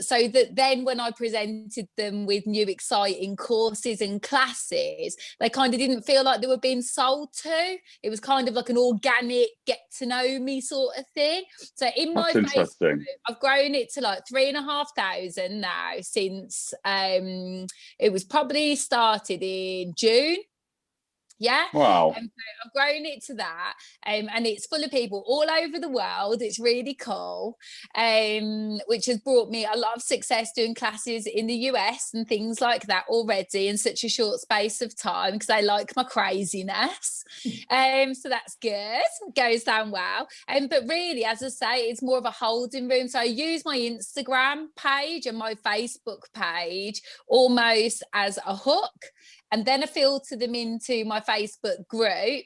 So that then when I presented them with new exciting courses and classes, they kind of didn't feel like they were being sold to. It was kind of like an organic get to know me sort of thing. So in my Facebook group, I've grown it to like 3,500 now since it was probably started in June. Yeah. Wow. So I've grown it to that. And it's full of people all over the world. It's really cool. Which has brought me a lot of success doing classes in the US and things like that already in such a short space of time because they like my craziness. So that's good. It goes down well. But really, as I say, it's more of a holding room. So I use my Instagram page and my Facebook page almost as a hook. And then I filter them into my Facebook group.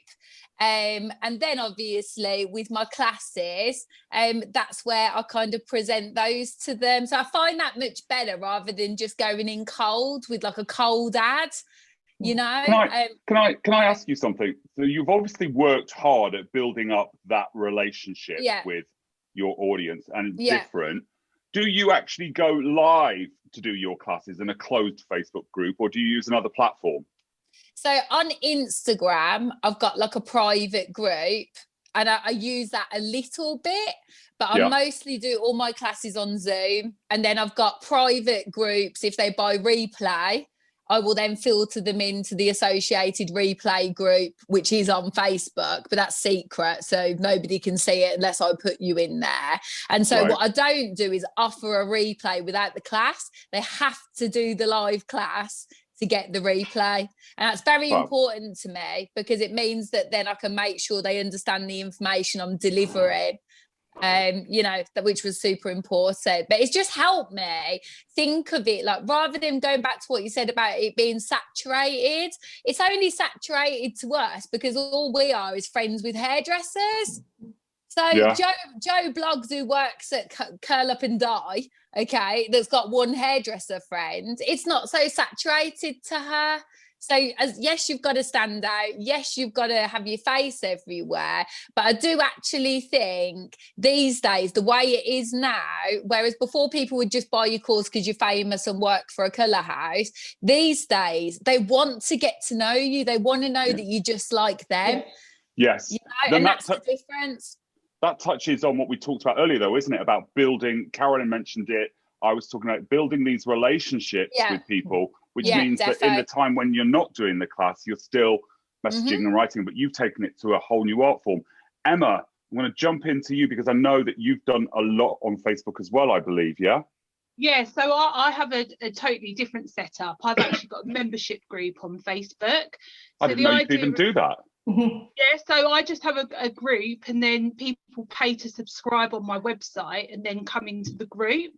And then obviously with my classes, that's where I kind of present those to them. So I find that much better rather than just going in cold with like a cold ad, you know. Can I ask you something? So you've obviously worked hard at building up that relationship with your audience and different. Do you actually go live to do your classes in a closed Facebook group, or do you use another platform? So on Instagram, I've got like a private group and I use that a little bit, but I mostly do all my classes on Zoom. And then I've got private groups. If they buy replay, I will then filter them into the associated replay group, which is on Facebook, but that's secret. So nobody can see it unless I put you in there. And so what I don't do is offer a replay without the class. They have to do the live class to get the replay. And that's very important to me because it means that then I can make sure they understand the information I'm delivering. You know, which was super important, but it's just helped me think of it like rather than going back to what you said about it being saturated, it's only saturated to us because all we are is friends with hairdressers. So Joe Bloggs, who works at Curl Up and Dye, okay, that's got one hairdresser friend, it's not so saturated to her. So yes, you've got to stand out. Yes, you've got to have your face everywhere. But I do actually think these days, the way it is now, whereas before people would just buy your course because you're famous and work for a colour house, these days, they want to get to know you. They want to know that you're just like them. Yes. You know? And that's the difference. That touches on what we talked about earlier, though, isn't it? About building, Carolyn mentioned it. I was talking about building these relationships with people, which means that in the time when you're not doing the class, you're still messaging and writing, but you've taken it to a whole new art form. Emma, I'm going to jump into you because I know that you've done a lot on Facebook as well, I believe, yeah? Yeah, so I have a totally different setup. I've actually got a membership group on Facebook. I didn't know you could even do that. Yeah, so I just have a group and then people pay to subscribe on my website and then come into the group.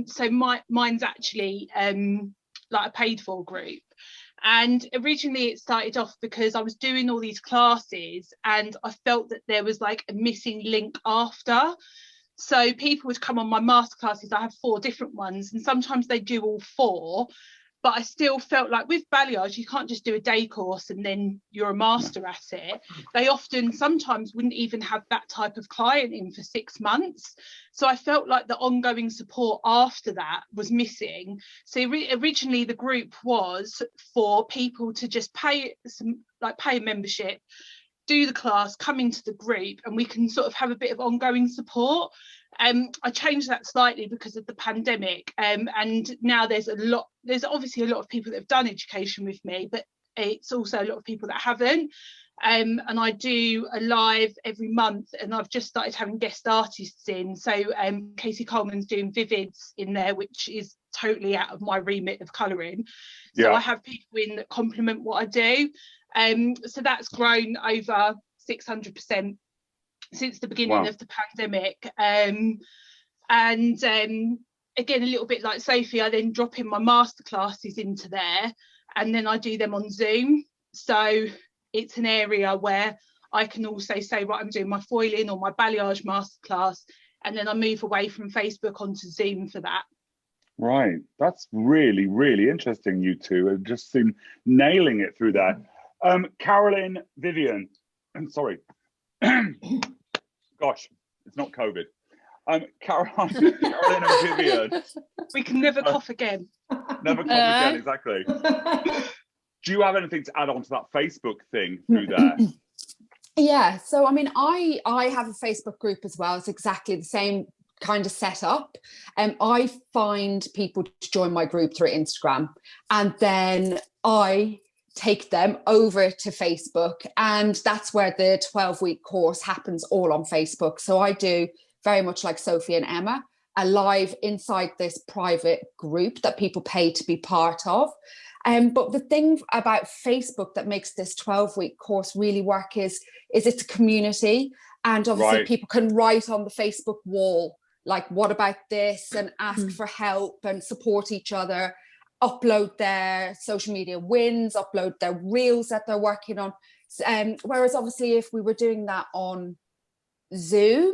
So mine's actually like a paid for group. And originally it started off because I was doing all these classes and I felt that there was like a missing link after. So people would come on my masterclasses. I have 4 different ones and sometimes they do all 4. But I still felt like with balayage, you can't just do a day course and then you're a master at it. They often sometimes wouldn't even have that type of client in for 6 months. So I felt like the ongoing support after that was missing. So originally the group was for people to just pay a membership, do the class, come into the group, and we can sort of have a bit of ongoing support. I changed that slightly because of the pandemic, and now there's obviously a lot of people that have done education with me, but it's also a lot of people that haven't. And I do a live every month, and I've just started having guest artists in. So Casey Coleman's doing Vivids in there, which is totally out of my remit of colouring. So I have people in that complement what I do. So that's grown over 600% since the beginning of the pandemic. And again, a little bit like Sophie, I then drop in my masterclasses into there and then I do them on Zoom. So it's an area where I can also say, right, I'm doing my foiling or my balayage masterclass, and then I move away from Facebook onto Zoom for that. Right. That's really, really interesting, you two. It just seem nailing it through that. Carolyn, Vivian, I'm sorry. Gosh, it's not COVID. Carolyn and Vivian. We can never cough again. Never cough again, exactly. Do you have anything to add on to that Facebook thing through there? Yeah, so I mean, I have a Facebook group as well. It's exactly the same kind of setup. I find people to join my group through Instagram, and then I take them over to Facebook, and that's where the 12-week course happens, all on Facebook. So I do very much like Sophie and Emma, a live inside this private group that people pay to be part of. But the thing about Facebook that makes this 12-week course really work is it's a community, and obviously people can write on the Facebook wall, like, what about this, and ask for help and support each other, upload their social media wins, upload their reels that they're working on. Whereas obviously if we were doing that on Zoom,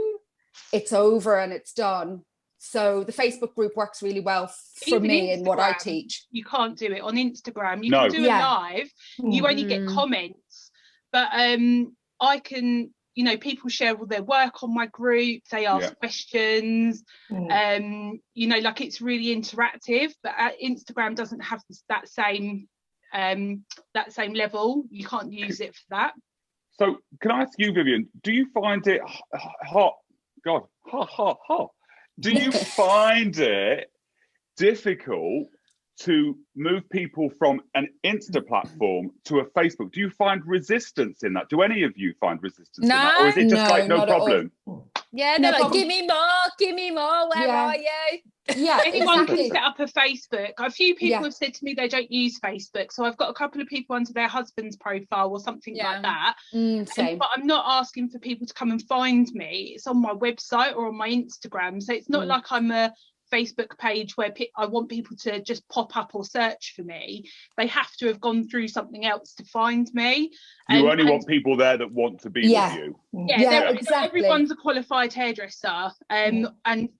it's over and it's done. So the Facebook group works really well for Even me in what I Instagram, teach. You can't do it on Instagram. You can do it live. You only get comments. But I can, you know, people share all their work on my group. They ask questions. You know, like, it's really interactive. But Instagram doesn't have that same level. You can't use it for that. So can I ask you, Vivian, do you find it hot? God, hot. Do you find it difficult to move people from an Insta platform to a Facebook? Do you find resistance in that? Do any of you find resistance in that? Or is it just like no problem? Yeah, they're like, give me more, where are you? Yeah, anyone can set up a Facebook. A few people have said to me they don't use Facebook, so I've got a couple of people under their husband's profile or something like that. But I'm not asking for people to come and find me. It's on my website or on my Instagram, so it's not like I'm a Facebook page where I want people to just pop up or search for me. They have to have gone through something else to find me. You only want people there that want to be with you. Yeah, exactly. Everyone's a qualified hairdresser, and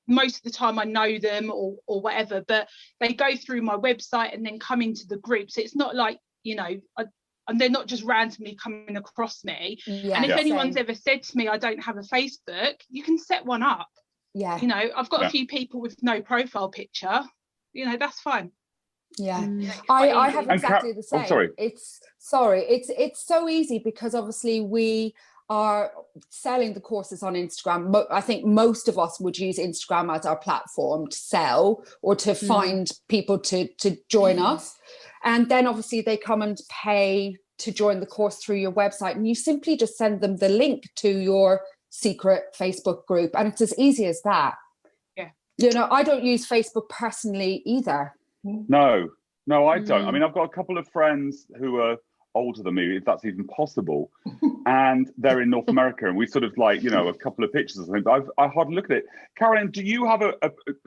most of the time I know them or whatever, but they go through my website and then come into the group. So it's not like, you know, and they're not just randomly coming across me. And if anyone's ever said to me, I don't have a Facebook, you can set one up. You know, I've got a few people with no profile picture, you know, that's fine. I have exactly the same. It's so easy because obviously we are selling the courses on Instagram. I think most of us would use Instagram as our platform to sell or to find people to join us, and then obviously they come and pay to join the course through your website, and you simply just send them the link to your secret Facebook group, and it's as easy as that. You know, I don't use Facebook personally either. No, I don't. I mean, I've got a couple of friends who are older than me, if that's even possible, and they're in North America, and we sort of like, you know, a couple of pictures or something, but I hardly look at it. Carolyn, do you have a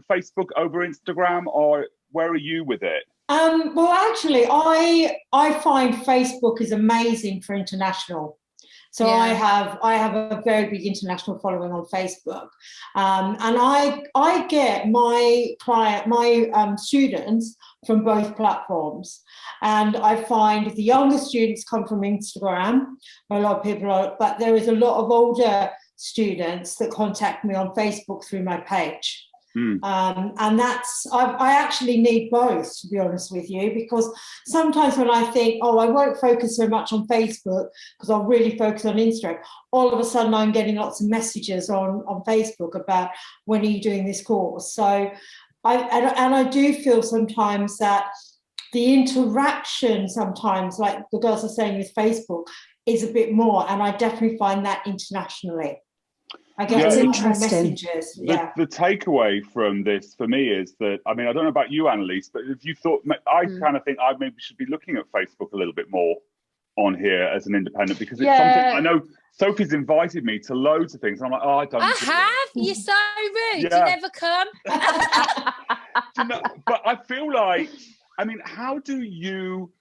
Facebook over Instagram, or where are you with it? Well, actually, I find Facebook is amazing for international. So I have a very big international following on Facebook, and I get my students from both platforms, and I find the younger students come from Instagram. A lot of people are, but there is a lot of older students that contact me on Facebook through my page. And that's, I actually need both, to be honest with you, because sometimes when I think, oh, I won't focus so much on Facebook because I'll really focus on Instagram, all of a sudden I'm getting lots of messages on Facebook about, when are you doing this course? So I do feel sometimes that the interaction sometimes, like the girls are saying with Facebook, is a bit more, and I definitely find that internationally. I get messages. The takeaway from this for me is that, I mean, I don't know about you, Annalise, but if you thought, I kind of think I maybe should be looking at Facebook a little bit more on here as an independent, because it's something I know Sophie's invited me to loads of things. And I'm like, oh, I don't. I have. You're so rude. You never come. But I feel like, I mean, how do you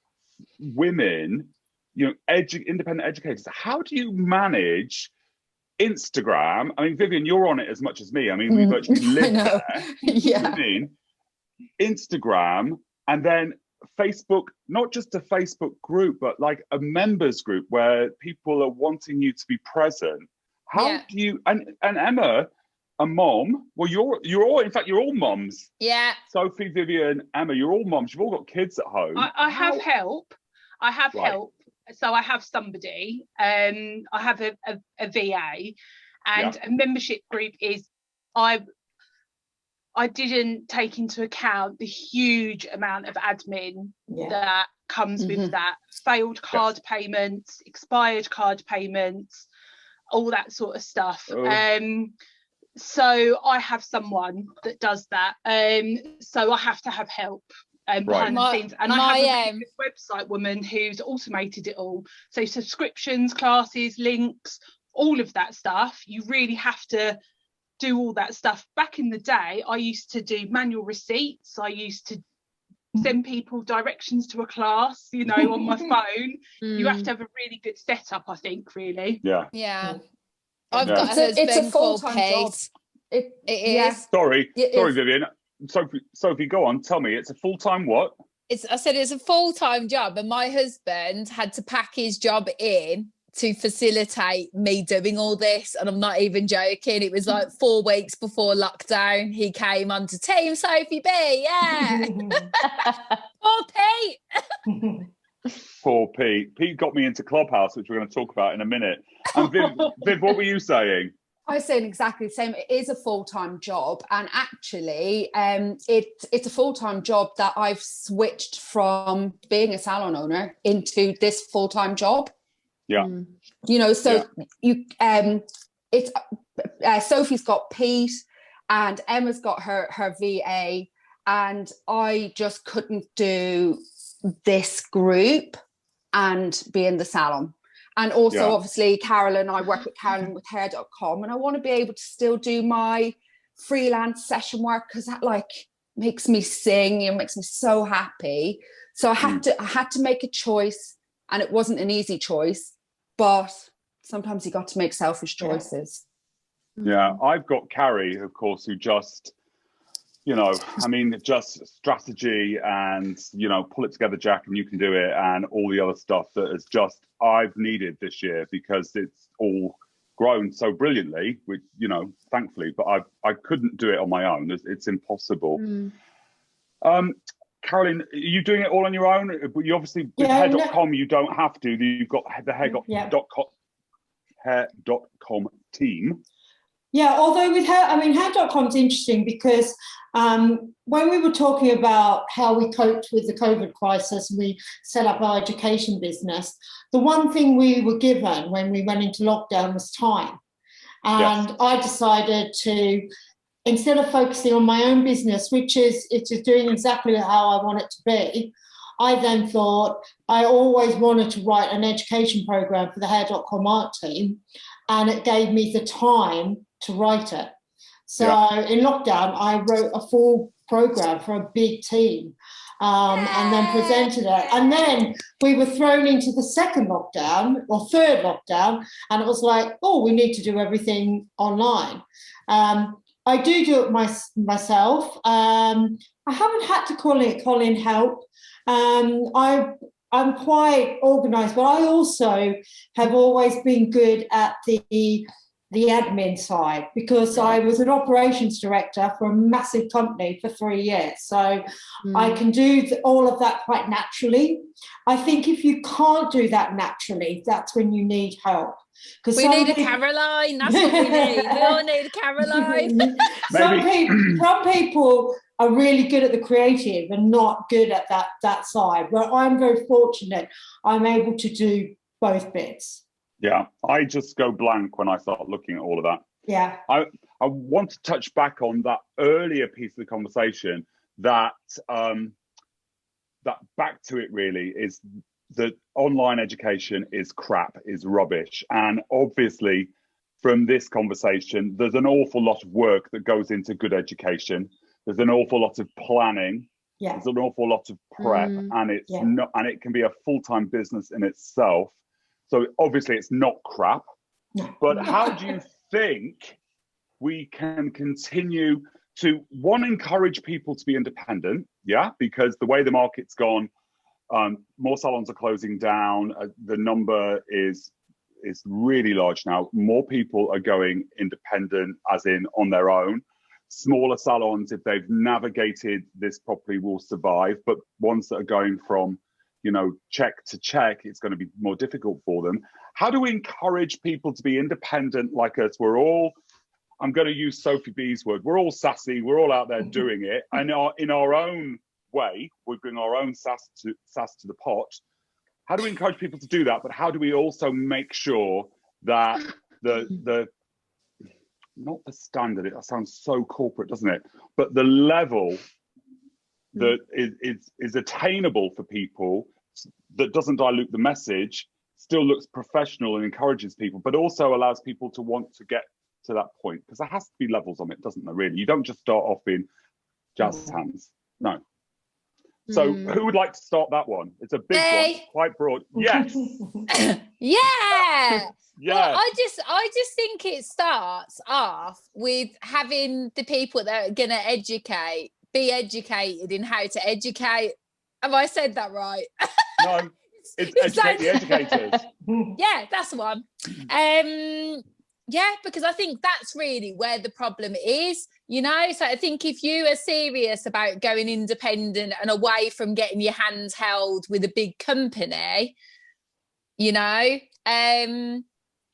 women independent educators. How do you manage Instagram? I mean, Vivian, you're on it as much as me. I mean, we virtually live there. Yeah. I mean, Instagram, and then Facebook, not just a Facebook group, but like a members group where people are wanting you to be present. How do you, and Emma, a mom, well, you're all moms. Yeah. Sophie, Vivian, Emma, you're all moms. You've all got kids at home. I have help. I have help. So I have somebody. I have a VA, and a membership group is I didn't take into account the huge amount of admin that comes with that. Failed card payments, expired card payments, all that sort of stuff. So I have someone that does that. So I have to have help behind the scenes. And I have a really good website woman who's automated it all. So subscriptions, classes, links, all of that stuff. You really have to do all that stuff. Back in the day, I used to do manual receipts. I used to send people directions to a class, on my phone. You have to have a really good setup, I think, really. Yeah. I've got it's a full-time job. It is. Sorry, Vivian. Sophie, go on. Tell me, it's a full-time what? I said it's a full-time job, and my husband had to pack his job in to facilitate me doing all this, and I'm not even joking. It was like 4 weeks before lockdown. He came onto Team Sophie B. Yeah. Poor Pete. Poor Pete. Pete got me into Clubhouse, which we're going to talk about in a minute. And Viv, what were you saying? I was saying exactly the same. It is a full-time job, and actually it's a full-time job that I've switched from being a salon owner into this full-time job. It's Sophie's got Pete and Emma's got her VA, and I just couldn't do this group and be in the salon. And also, obviously, Carolyn, I work with Carolyn with hair.com, and I want to be able to still do my freelance session work because that makes me sing and makes me so happy. So I had to make a choice, and it wasn't an easy choice, but sometimes you got to make selfish choices. Yeah, I've got Carrie, of course, who just, just strategy and, pull it together, Jack, and you can do it, and all the other stuff that is just I've needed this year because it's all grown so brilliantly, which, thankfully, but I couldn't do it on my own. It's impossible. Carolyn, are you doing it all on your own? You obviously, with hair.com, you don't have to. You've got the hair.com team. Yeah, although with hair.com is interesting because when we were talking about how we coped with the COVID crisis and we set up our education business, the one thing we were given when we went into lockdown was time. And I decided to, instead of focusing on my own business, which is doing exactly how I want it to be, I then thought I always wanted to write an education program for the hair.com art team, and it gave me the time to write it. So in lockdown, I wrote a full program for a big team and then presented it. And then we were thrown into the second lockdown or third lockdown, and it was like, oh, we need to do everything online. I do it myself. I haven't had to call in help. I'm quite organised, but I also have always been good at the admin side because I was an operations director for a massive company for 3 years. So I can do all of that quite naturally. I think if you can't do that naturally, that's when you need help. We need a Caroline. That's what we need. We all need a Caroline. Some people are really good at the creative and not good at that side. But I'm very fortunate. I'm able to do both bits. Yeah, I just go blank when I start looking at all of that. Yeah. I want to touch back on that earlier piece of the conversation that back to it really is that online education is crap, is rubbish. And obviously from this conversation, there's an awful lot of work that goes into good education. There's an awful lot of planning. Yeah. There's an awful lot of prep, and it's not, and it can be a full-time business in itself. So obviously it's not crap. No. But how do you think we can continue to, one, encourage people to be independent? Yeah, because the way the market's gone, more salons are closing down. The number is really large now. More people are going independent, as in on their own. Smaller salons, if they've navigated this properly, will survive. But ones that are going from, you know, check to check, it's going to be more difficult for them. How do we encourage people to be independent like us? We're all, I'm going to use Sophie B's word, we're all sassy, we're all out there doing it. And in our own way, we bring our own sass to the pot. How do we encourage people to do that? But how do we also make sure that the not the standard, it sounds so corporate, doesn't it? But the level that is attainable for people, that doesn't dilute the message, still looks professional and encourages people, but also allows people to want to get to that point, because there has to be levels on it, doesn't there, really? You don't just start off in jazz hands. No. So who would like to start that one? It's a big one, quite broad. Yes. Yeah. Yeah. Well, I just think it starts off with having the people that are going to be educated in how to educate. Have I said that right? No, it's educate the educators. Yeah, that's the one. Yeah, because I think that's really where the problem is, you know. So I think if you are serious about going independent and away from getting your hands held with a big company, you know,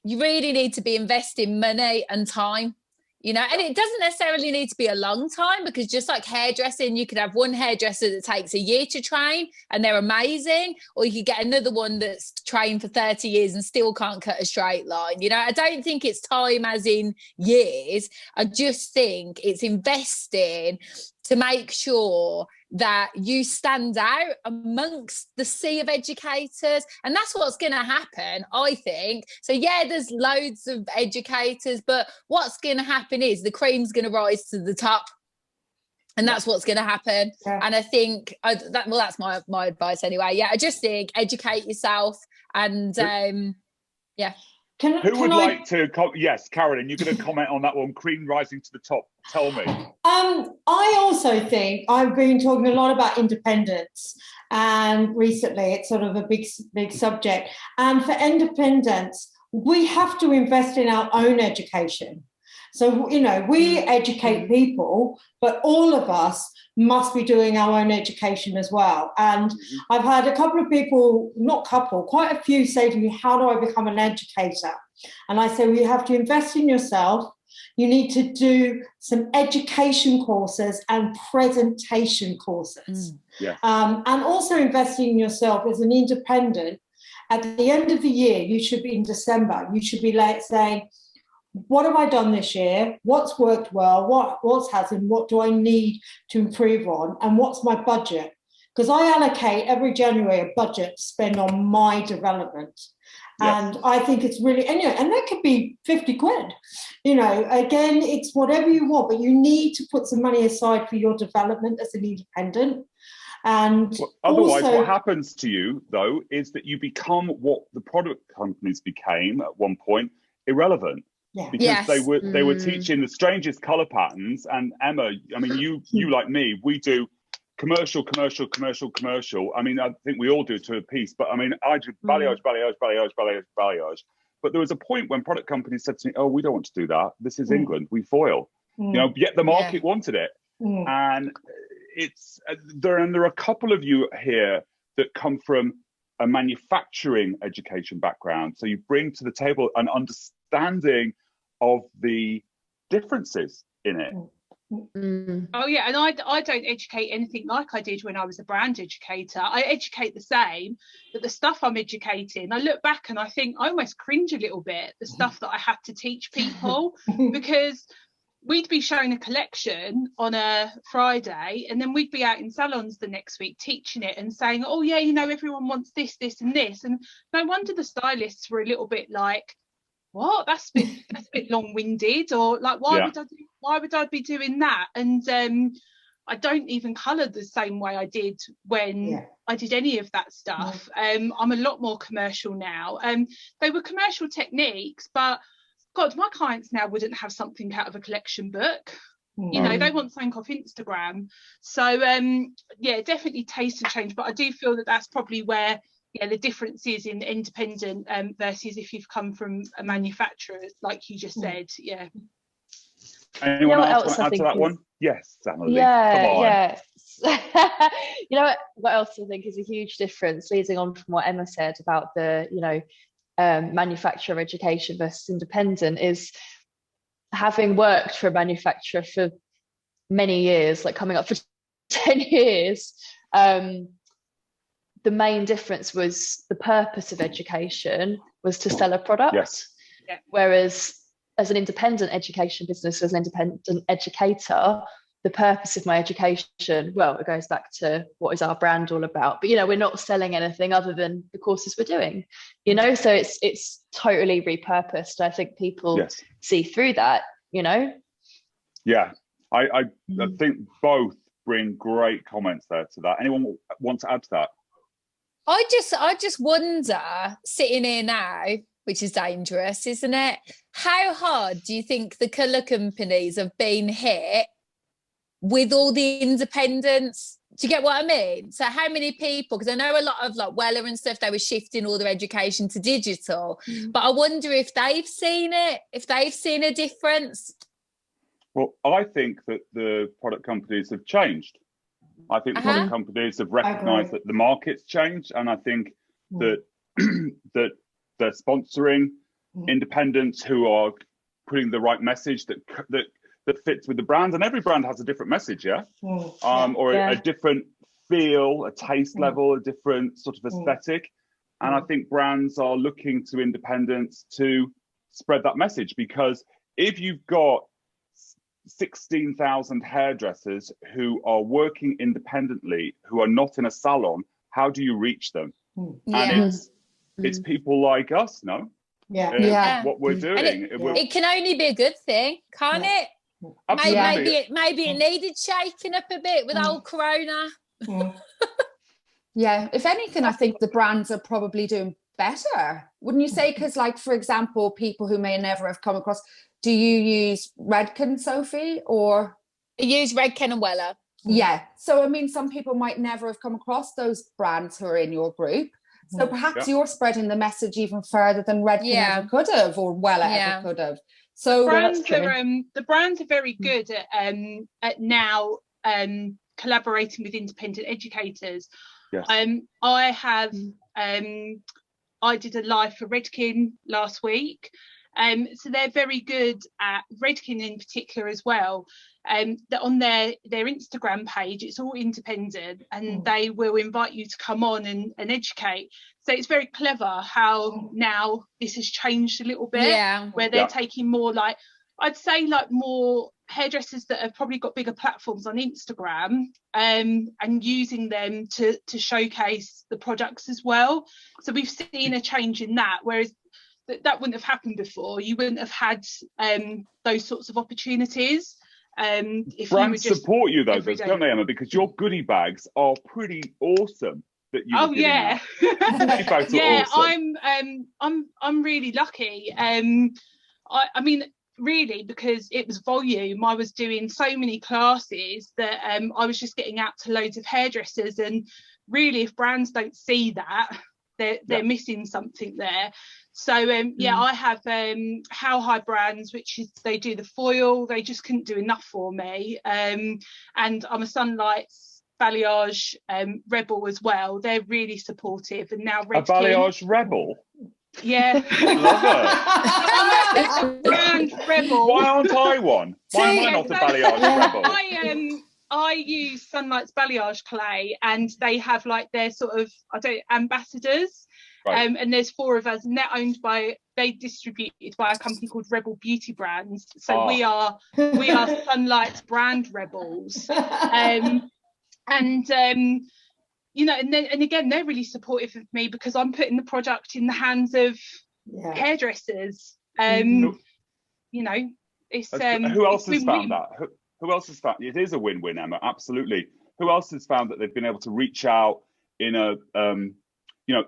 you really need to be investing money and time, you know. And it doesn't necessarily need to be a long time, because just like hairdressing, you could have one hairdresser that takes a year to train and they're amazing, or you could get another one that's trained for 30 years and still can't cut a straight line. You know, I don't think it's time as in years. I just think it's investing to make sure that you stand out amongst the sea of educators. And that's what's going to happen, I think. So yeah, there's loads of educators, but what's going to happen is the cream's going to rise to the top. And that's what's going to happen. Yeah. And I think, that's my advice anyway. Yeah, I just think educate yourself and yeah. Who would like to? Yes, Carolyn, you're going to comment on that one. Cream rising to the top. Tell me. I also think I've been talking a lot about independence, and recently it's sort of a big subject. And for independence, we have to invest in our own education. So, you know, we educate people, but all of us must be doing our own education as well. And I've had a couple of people, quite a few say to me, how do I become an educator? And I say, well, you have to invest in yourself. You need to do some education courses and presentation courses. Yes. And also investing in yourself as an independent. At the end of the year, you should be in December, you should be saying, what have I done this year? What's worked well? What hasn't? What do I need to improve on? And what's my budget? Because I allocate every January a budget to spend on my development. Yes. And I think it's really, and that could be 50 quid. You know, again, it's whatever you want, but you need to put some money aside for your development as an independent. And otherwise, what happens to you, though, is that you become what the product companies became at one point, irrelevant. Yeah. Because they were teaching the strangest color patterns. And Emma, I mean, you like me, we do commercial. I mean, I think we all do to a piece, but I mean, I do balayage. But there was a point when product companies said to me, oh, we don't want to do that. This is England, we foil. You know, yet the market wanted it. And it's there are a couple of you here that come from a manufacturing education background. So you bring to the table an understanding of the differences in it. Oh yeah, and I don't educate anything like I did when I was a brand educator. I educate the same, but the stuff I'm educating, I look back and I think I almost cringe a little bit, the stuff that I had to teach people, because we'd be showing a collection on a Friday and then we'd be out in salons the next week teaching it and saying, oh yeah, you know, everyone wants this and this. And no wonder the stylists were a little bit like, what? That's a bit long-winded, or like, why would I be doing that? And I don't even colour the same way I did when I did any of that stuff. I'm a lot more commercial now. They were commercial techniques, but God, my clients now wouldn't have something out of a collection book. You know, they want something off Instagram. So yeah, definitely taste have changed, but I do feel that that's probably where the difference is in independent versus if you've come from a manufacturer, like you just said. Anyone else want to add to that one? Yes, Emily. Come on. You know what else I think is a huge difference, leading on from what Emma said about the manufacturer education versus independent, is having worked for a manufacturer for many years, like coming up for 10 years, the main difference was the purpose of education was to sell a product. Yes. Whereas as an independent education business, as an independent educator, the purpose of my education, well, it goes back to what is our brand all about. But, we're not selling anything other than the courses we're doing, so it's totally repurposed. I think people see through that, Yeah, I think both bring great comments there to that. Anyone want to add to that? I just wonder, sitting here now, which is dangerous, isn't it? How hard do you think the colour companies have been hit with all the independents? Do you get what I mean? So how many people, because I know a lot of like Weller and stuff, they were shifting all their education to digital, but I wonder if they've seen it, if they've seen a difference. Well, I think that the product companies have changed. I think the product companies have recognised that the market's changed, and I think that that they're sponsoring independents who are putting the right message that fits with the brand, and every brand has a different message, a different feel, a taste level, a different sort of aesthetic, and I think brands are looking to independents to spread that message, because if you've got 16,000 hairdressers who are working independently, who are not in a salon, how do you reach them? And it's people like us, no? What we're doing. It can only be a good thing, can't it? Maybe it needed shaking up a bit with old Corona. Yeah, if anything, I think the brands are probably doing better, wouldn't you say? Because, like, for example, people who may never have come across, do you use Redken, Sophie, or? I use Redken and Weller. Yeah, so I mean, some people might never have come across those brands who are in your group. So perhaps you're spreading the message even further than Redken ever could have, or Weller ever could have. So the brands are very good at now collaborating with independent educators. I did a live for Redken last week, so they're very good at Redken in particular as well. That on their Instagram page, it's all independent, and they will invite you to come on and educate. So it's very clever how now this has changed a little bit, where they're taking more, like, I'd say, like, more hairdressers that have probably got bigger platforms on Instagram, and using them to showcase the products as well. So we've seen a change in that, whereas that wouldn't have happened before. You wouldn't have had those sorts of opportunities. If brands support you though, don't they, Emma? Because your goodie bags are pretty awesome. That you awesome. I'm really lucky. I mean, really, because it was volume. I was doing so many classes that I was just getting out to loads of hairdressers, and really, if brands don't see that, they're missing something there. So I have How High Brands, which is, they do the foil. They just couldn't do enough for me, and I'm a Sunlights balayage rebel as well. They're really supportive, and now Redken. A balayage rebel. Yeah. Love her. Brand rebel. Why aren't I one? Why am I not a balayage rebel? I use Sunlight's balayage clay, and they have like their sort of ambassadors. Right. And there's 4 of us, and they're distributed by a company called Rebel Beauty Brands. So we are Sunlight's brand rebels. And again, they're really supportive of me, because I'm putting the product in the hands of hairdressers. It's who else has found that? Who else has found it is a win-win, Emma? Absolutely. Who else has found that they've been able to reach out in a,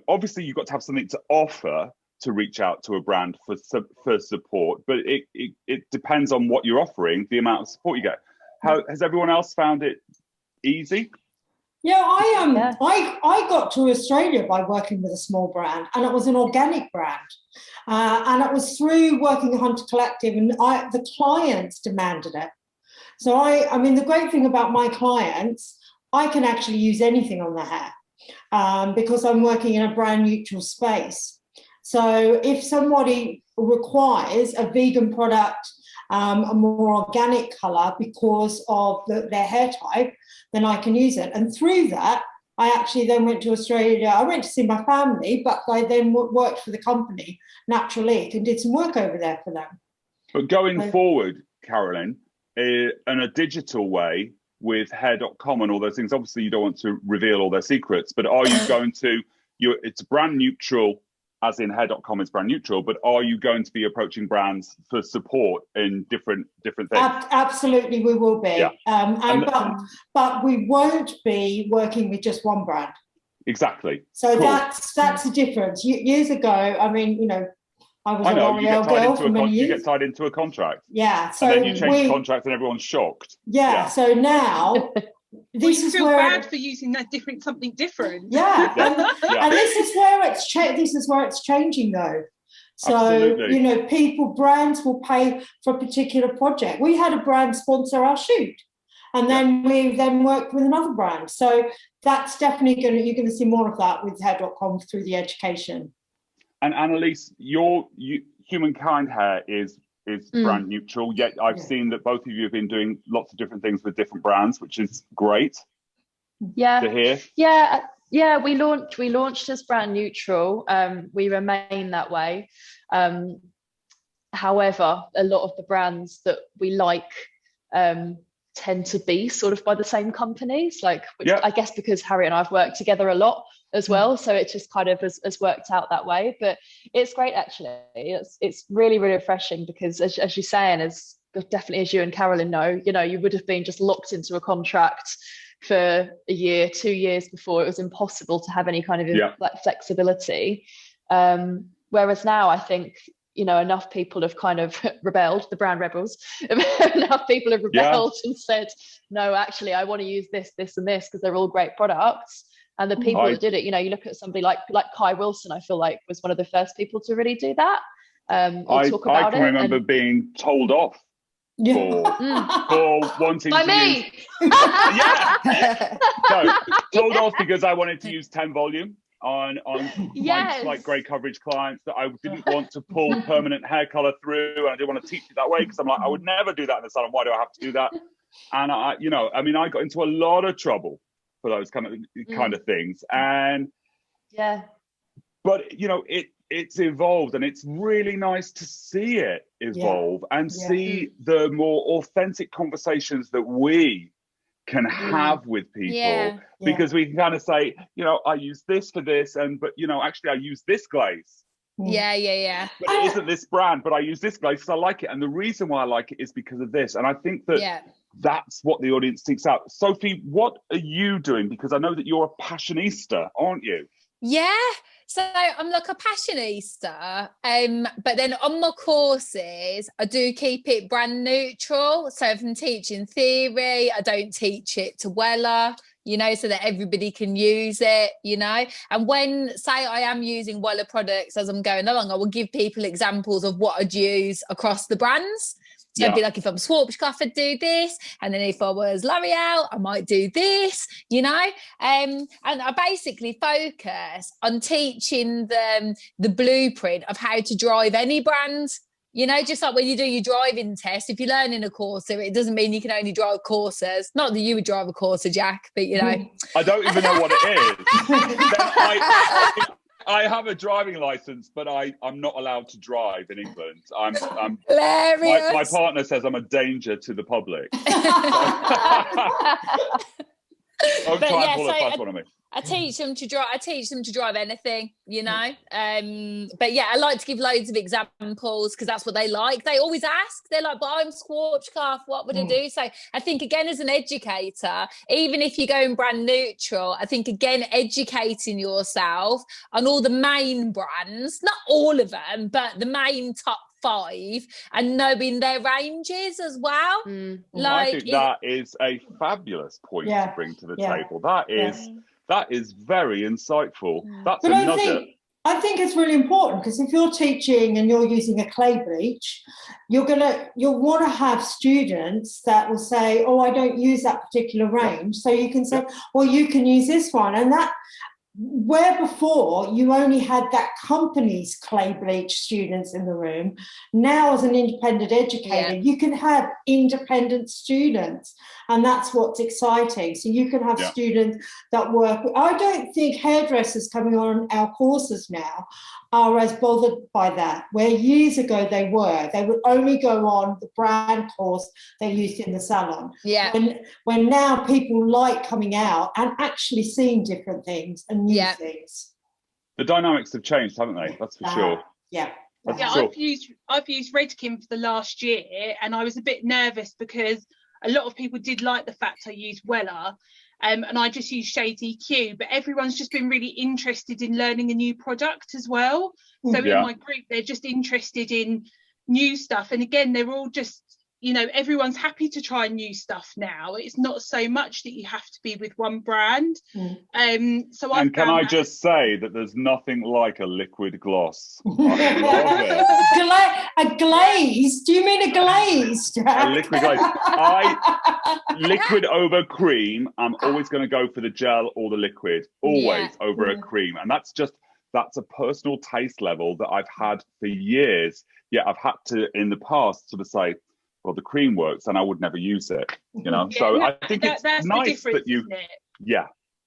obviously you've got to have something to offer to reach out to a brand for support, but it depends on what you're offering, the amount of support you get. How has everyone else found it easy? Yeah, I got to Australia by working with a small brand, and it was an organic brand, and it was through working at Hunter Collective, and the clients demanded it. So I mean, the great thing about my clients, I can actually use anything on their hair because I'm working in a brand neutral space. So if somebody requires a vegan product, a more organic colour because of their hair type, then I can use it. And through that, I actually then went to Australia. I went to see my family, but I then worked for the company, Natural Leak, and did some work over there for them. But going forward, Carolyn, in a digital way with hair.com and all those things, obviously you don't want to reveal all their secrets, but are you going to, it's brand neutral, as in hair.com is brand neutral, but are you going to be approaching brands for support in different things? Absolutely, we will be. Yeah. But we won't be working with just one brand. Exactly. So cool. That's the difference. Years ago, I mean, I was a L'Oreal girl for many years. You get tied into a contract. Yeah. So and then you change contracts and everyone's shocked. Yeah. So now this is where bad for using something different. Yeah. And this is where it's changing though. So absolutely. brands will pay for a particular project. We had a brand sponsor our shoot, and then we worked with another brand. So that's definitely you're going to see more of that with hair.com through the education. And Annalise, your Humankind hair is brand neutral, yet I've seen that both of you have been doing lots of different things with different brands, which is great to hear. Yeah, we launched as brand neutral. We remain that way. However, a lot of the brands that we like tend to be sort of by the same companies, I guess because Harry and I have worked together a lot as well, so it just kind of has worked out that way. But it's great, actually. It's really, really refreshing because as you're saying, as definitely as you and Carolyn know, you would have been just locked into a contract for a year, 2 years before. It was impossible to have any kind of flexibility. Whereas now I think enough people have kind of rebelled, the brand rebels, enough people have rebelled and said, no, actually, I want to use this, this, and this because they're all great products. And the people that did it, you look at somebody like Kai Wilson, I feel like was one of the first people to really do that. I can remember being told off for wanting by to me. No, told off because I wanted to use 10 volume on my grey coverage clients, that I didn't want to pull permanent hair colour through, and I didn't want to teach it that way because I'm like, I would never do that in the salon. Why do I have to do that? And I got into a lot of trouble for those kind of things. And but it's evolved, and it's really nice to see it evolve and see the more authentic conversations that we can have with people, because we can kind of say, I use this for this, but actually I use this glaze. But it isn't this brand, but I use this glaze because I like it, and the reason why I like it is because of this. And I think that that's what the audience seeks out. Sophie, what are you doing? Because I know that you're a passionista, aren't you? Yeah, so I'm like a passionista, but then on my courses I do keep it brand neutral. So if I'm teaching theory, I don't teach it to Weller, so that everybody can use it, and when, say, I am using Weller products as I'm going along, I will give people examples of what I'd use across the brands. So it'd be like, if I'm Schwarzkopf, I'd do this, and then if I was L'Oreal, I might do this, and I basically focus on teaching them the blueprint of how to drive any brand. Just like when you do your driving test, if you're learning a Corsa, it doesn't mean you can only drive Corsas. Not that you would drive a Corsa, Jack, but I don't even know what it is. I have a driving license, but I'm not allowed to drive in England. I'm hilarious. My partner says I'm a danger to the public. Don't try and pull a fast one on me. I teach them to drive anything, you know. But yeah, I like to give loads of examples because that's what they like. They always ask. They're like, "But I'm squarch calf. What would I do?" So I think again, as an educator, even if you're going brand neutral, I think again, educating yourself on all the main brands, not all of them, but the main top 5, and knowing their ranges as well. I think that is a fabulous point to bring to the table. That is very insightful. That's a nugget. I think it's really important because if you're teaching and you're using a clay bleach, you'll want to have students that will say, "Oh, I don't use that particular range." So you can say, "Well, you can use this one," and that. Where before you only had that company's clay bleach students in the room, now as an independent educator, you can have independent students, and that's what's exciting. So you can have students that work. I don't think hairdressers coming on our courses now are as bothered by that, where years ago they would only go on the brand course they used in the salon. When now people like coming out and actually seeing different things and new things. The dynamics have changed, haven't they? That's for sure. I've used Redkin for the last year, and I was a bit nervous because a lot of people did like the fact I used Weller. And I just use Shade EQ, but everyone's just been really interested in learning a new product as well. So in my group, they're just interested in new stuff. And again, they're all just, you know, everyone's happy to try new stuff now. It's not so much that you have to be with one brand. I just say that there's nothing like a liquid gloss. I love it. A glaze? Do you mean a glaze? A liquid glaze. Liquid over cream. I'm always going to go for the gel or the liquid, always over a cream. And that's a personal taste level that I've had for years. I've had to, in the past, sort of say, well, the cream works and I would never use it, you know. I think that's nice that you,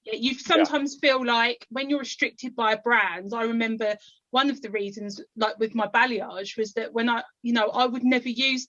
you sometimes feel like when you're restricted by a brand. I remember one of the reasons, like with my balayage, was that when I would never use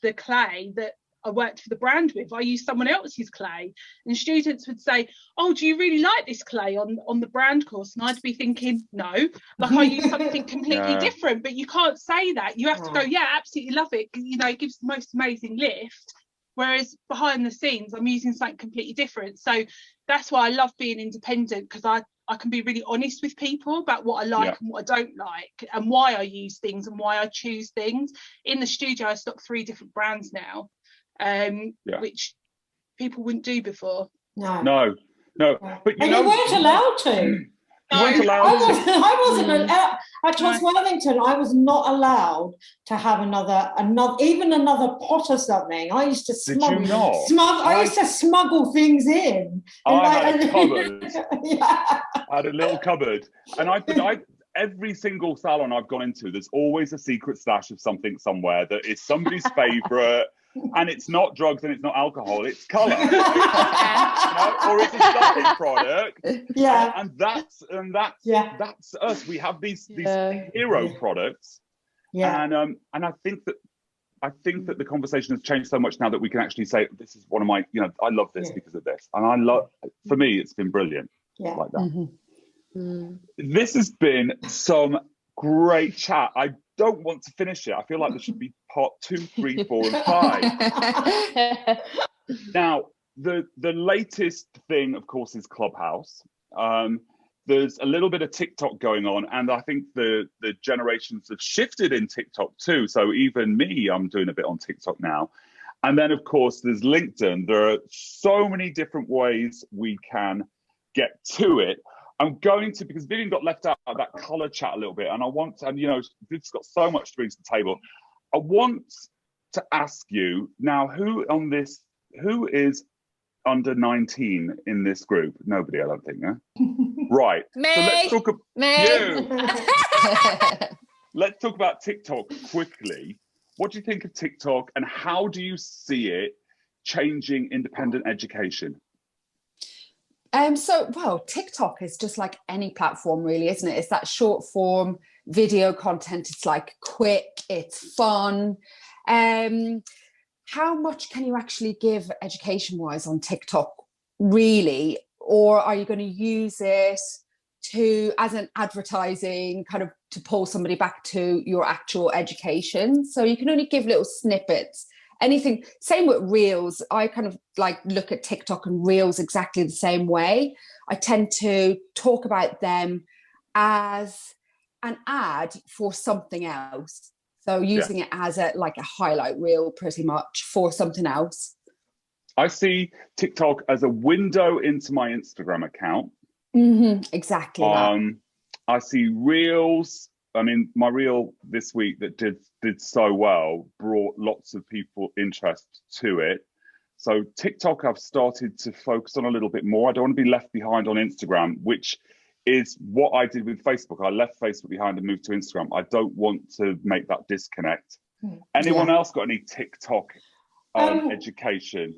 the clay that I worked for the brand with. I used someone else's clay, and students would say, "Oh, do you really like this clay on the brand course?" And I'd be thinking, "No, like I use something completely different." But you can't say that. You have to go, "Yeah, absolutely love it." You know, it gives the most amazing lift. Whereas behind the scenes, I'm using something completely different. So that's why I love being independent, because I can be really honest with people about what I like and what I don't like, and why I use things and why I choose things. In the studio, I stock 3 different brands now. Which people wouldn't do before. No. But you weren't allowed to. I wasn't allowed at Charles Worthington. I was not allowed to have another pot or something. I used to smuggle. Did you not? I used to smuggle things in. I had a cupboard. I had a little cupboard, and I every single salon I've gone into, there's always a secret stash of something somewhere that is somebody's favourite. And it's not drugs and it's not alcohol, it's colour. You know? Or it's a starting product. And that's us. We have these hero products. And I think that the conversation has changed so much now that we can actually say, this is one of my, you know, I love this because of this. And for me, it's been brilliant like that. This has been some great chat. I don't want to finish it. I feel like there should be part 2, 3, 4, and 5. Now, the latest thing, of course, is Clubhouse. There's a little bit of TikTok going on, and I think the generations have shifted in TikTok too. So even me, I'm doing a bit on TikTok now. And then, of course, there's LinkedIn. There are so many different ways we can get to it. I'm going to, because Vivian got left out of that colour chat a little bit, and you know, Viv's got so much to bring to the table. I want to ask you now, who is under 19 in this group? Nobody, I don't think, right. Me. So let's talk about you. Let's talk about TikTok quickly. What do you think of TikTok, and how do you see it changing independent education? TikTok is just like any platform, really, isn't it? It's that short form video content. It's like quick, it's fun. How much can you actually give education wise on TikTok, really? or are you going to use it to as an advertising kind of to pull somebody back to your actual education? So you can only give little snippets. Anything, same with reels. I kind of like look at TikTok and reels exactly the same way. I tend to talk about them as an ad for something else. So using it as a highlight reel pretty much for something else. I see TikTok as a window into my Instagram account. Exactly. I see reels. I mean, my reel this week that did so well brought lots of people interest to it. So TikTok, I've started to focus on a little bit more. I don't want to be left behind on Instagram, which is what I did with Facebook. I left Facebook behind and moved to Instagram. I don't want to make that disconnect. Anyone else got any TikTok education?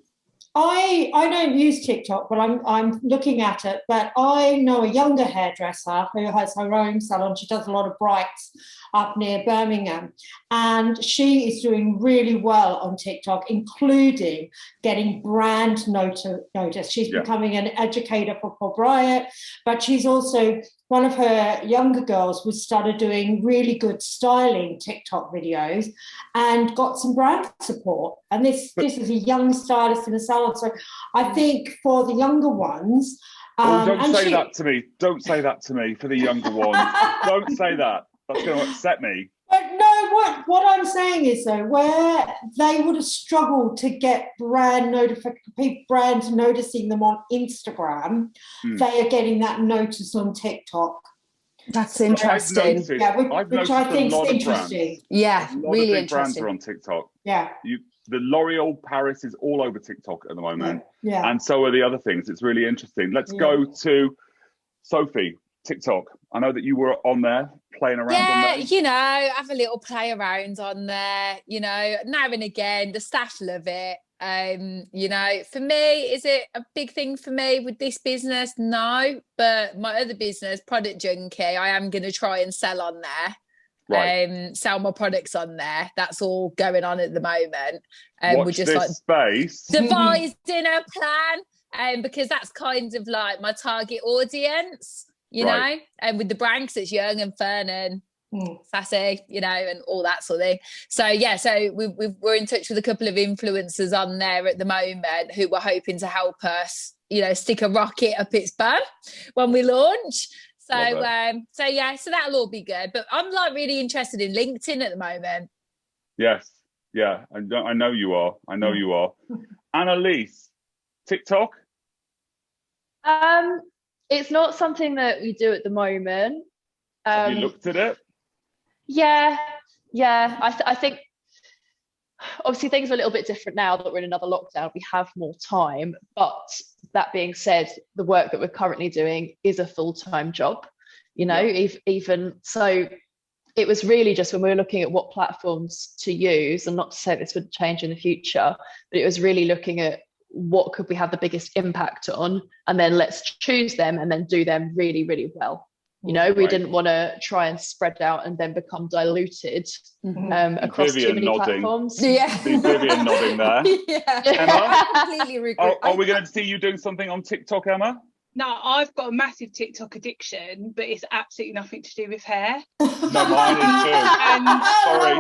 I don't use TikTok, but I'm looking at it. But I know a younger hairdresser who has her own salon. She does a lot of brights up near Birmingham, and she is doing really well on TikTok, including getting brand notice. She's becoming an educator for Paul Bryant, but she's also one of her younger girls was started doing really good styling TikTok videos and got some brand support. And this is a young stylist in a salon. So I think for the younger ones... don't say that to me. Don't say that to me for the younger ones. Don't say that. That's going to upset me. But no, what I'm saying is, though, where they would have struggled to get brands noticing them on Instagram, they are getting that notice on TikTok. That's interesting. Which I think is interesting. Yeah, really big interesting. Brands are on TikTok. Yeah. The L'Oreal Paris is all over TikTok at the moment. Yeah. And so are the other things. It's really interesting. Let's go to Sophie, TikTok. I know that you were on there playing around on there. You know, have a little play around on there, you know, now and again. The staff love it. You know, for me, is it a big thing for me with this business? No, but my other business, Product Junkie, I am going to try and sell on there. Right. Sell my products on there. That's all going on at the moment. We're just space. Devising a plan, because that's kind of like my target audience, you know, and with the brand, 'cause it's young and fun and sassy, you know, and all that sort of thing. So yeah, so we're in touch with a couple of influencers on there at the moment who were hoping to help us, you know, stick a rocket up its bum when we launch. So so that'll all be good. But I'm like really interested in LinkedIn at the moment. Yes, yeah, I know you are. I know you are. Annalise, TikTok? It's not something that we do at the moment. Have you looked at it? Yeah. I think obviously things are a little bit different now that we're in another lockdown. We have more time, but that being said, the work that we're currently doing is a full-time job, you know, even so it was really just when we were looking at what platforms to use, and not to say this would change in the future, but it was really looking at what could we have the biggest impact on, and then let's choose them and then do them really, really well. You know, we didn't want to try and spread out and then become diluted across Vivian too many nodding. platforms. Yeah. See Vivian nodding there. Emma? Completely are we going to see you doing something on TikTok, Emma? No, I've got a massive TikTok addiction, but it's absolutely nothing to do with hair. No, mine is too. And sorry.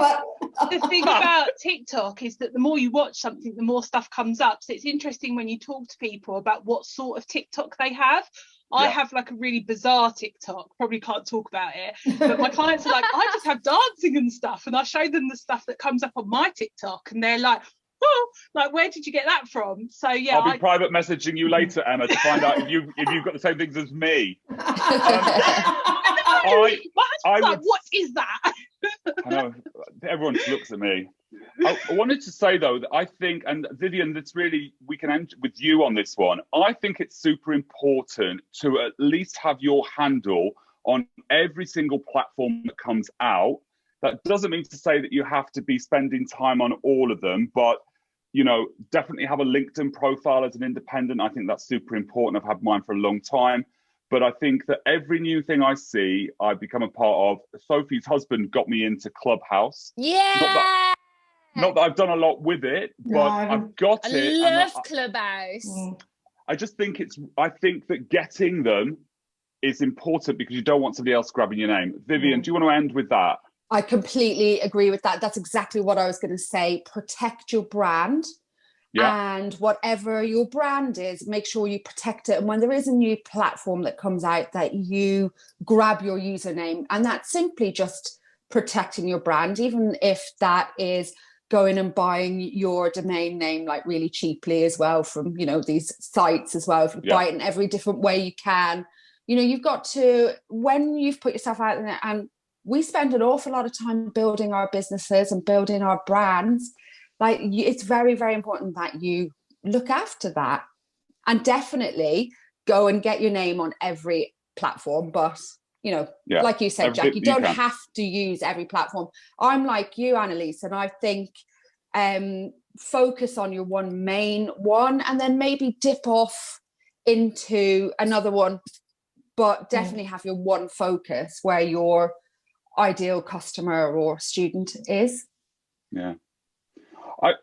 The thing about TikTok is that the more you watch something, the more stuff comes up. So it's interesting when you talk to people about what sort of TikTok they have. I have like a really bizarre TikTok, probably can't talk about it, but my clients are like, I just have dancing and stuff, and I show them the stuff that comes up on my TikTok, and they're like, oh, like, where did you get that from? So yeah, I'll be private messaging you later, Emma, to find out if you've got the same things as me. What is that? I know, everyone just looks at me. I wanted to say though that I think, and Vivian, that's really, we can end with you on this one. I think it's super important to at least have your handle on every single platform that comes out. That doesn't mean to say that you have to be spending time on all of them, but you know, definitely have a LinkedIn profile as an independent. I think that's super important. I've had mine for a long time. But I think that every new thing I see, I become a part of. Sophie's husband got me into Clubhouse. Yeah. Not that I've done a lot with it, but I've got it. I love Clubhouse. I think that getting them is important because you don't want somebody else grabbing your name. Vivian, do you want to end with that? I completely agree with that. That's exactly what I was going to say. Protect your brand. Yeah. And whatever your brand is, make sure you protect it. And when there is a new platform that comes out, that you grab your username. And that's simply just protecting your brand, even if that is going and buying your domain name like really cheaply as well from, you know, these sites as well. If you buy it in every different way you can, you know, you've got to, when you've put yourself out there, and we spend an awful lot of time building our businesses and building our brands. Like, it's very, very important that you look after that, and definitely go and get your name on every platform. But, you know, like you said, Jack, you don't have to use every platform. I'm like you, Annalise, and I think focus on your one main one, and then maybe dip off into another one, but definitely have your one focus where your ideal customer or student is. Yeah.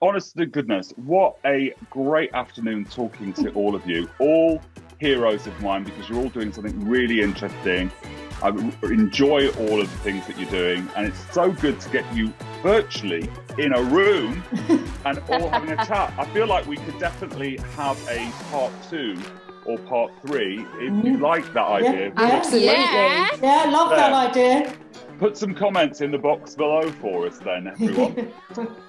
Honest to goodness, what a great afternoon talking to all of you, all heroes of mine, because you're all doing something really interesting. I enjoy all of the things that you're doing, and it's so good to get you virtually in a room and all having a chat. I feel like we could definitely have a part 2 or part 3 if you like that idea. Absolutely. Yeah, I love that idea. Put some comments in the box below for us then, everyone.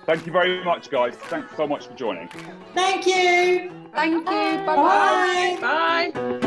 Thank you very much, guys. Thanks so much for joining. Thank you. Thank you. Bye-bye. Bye.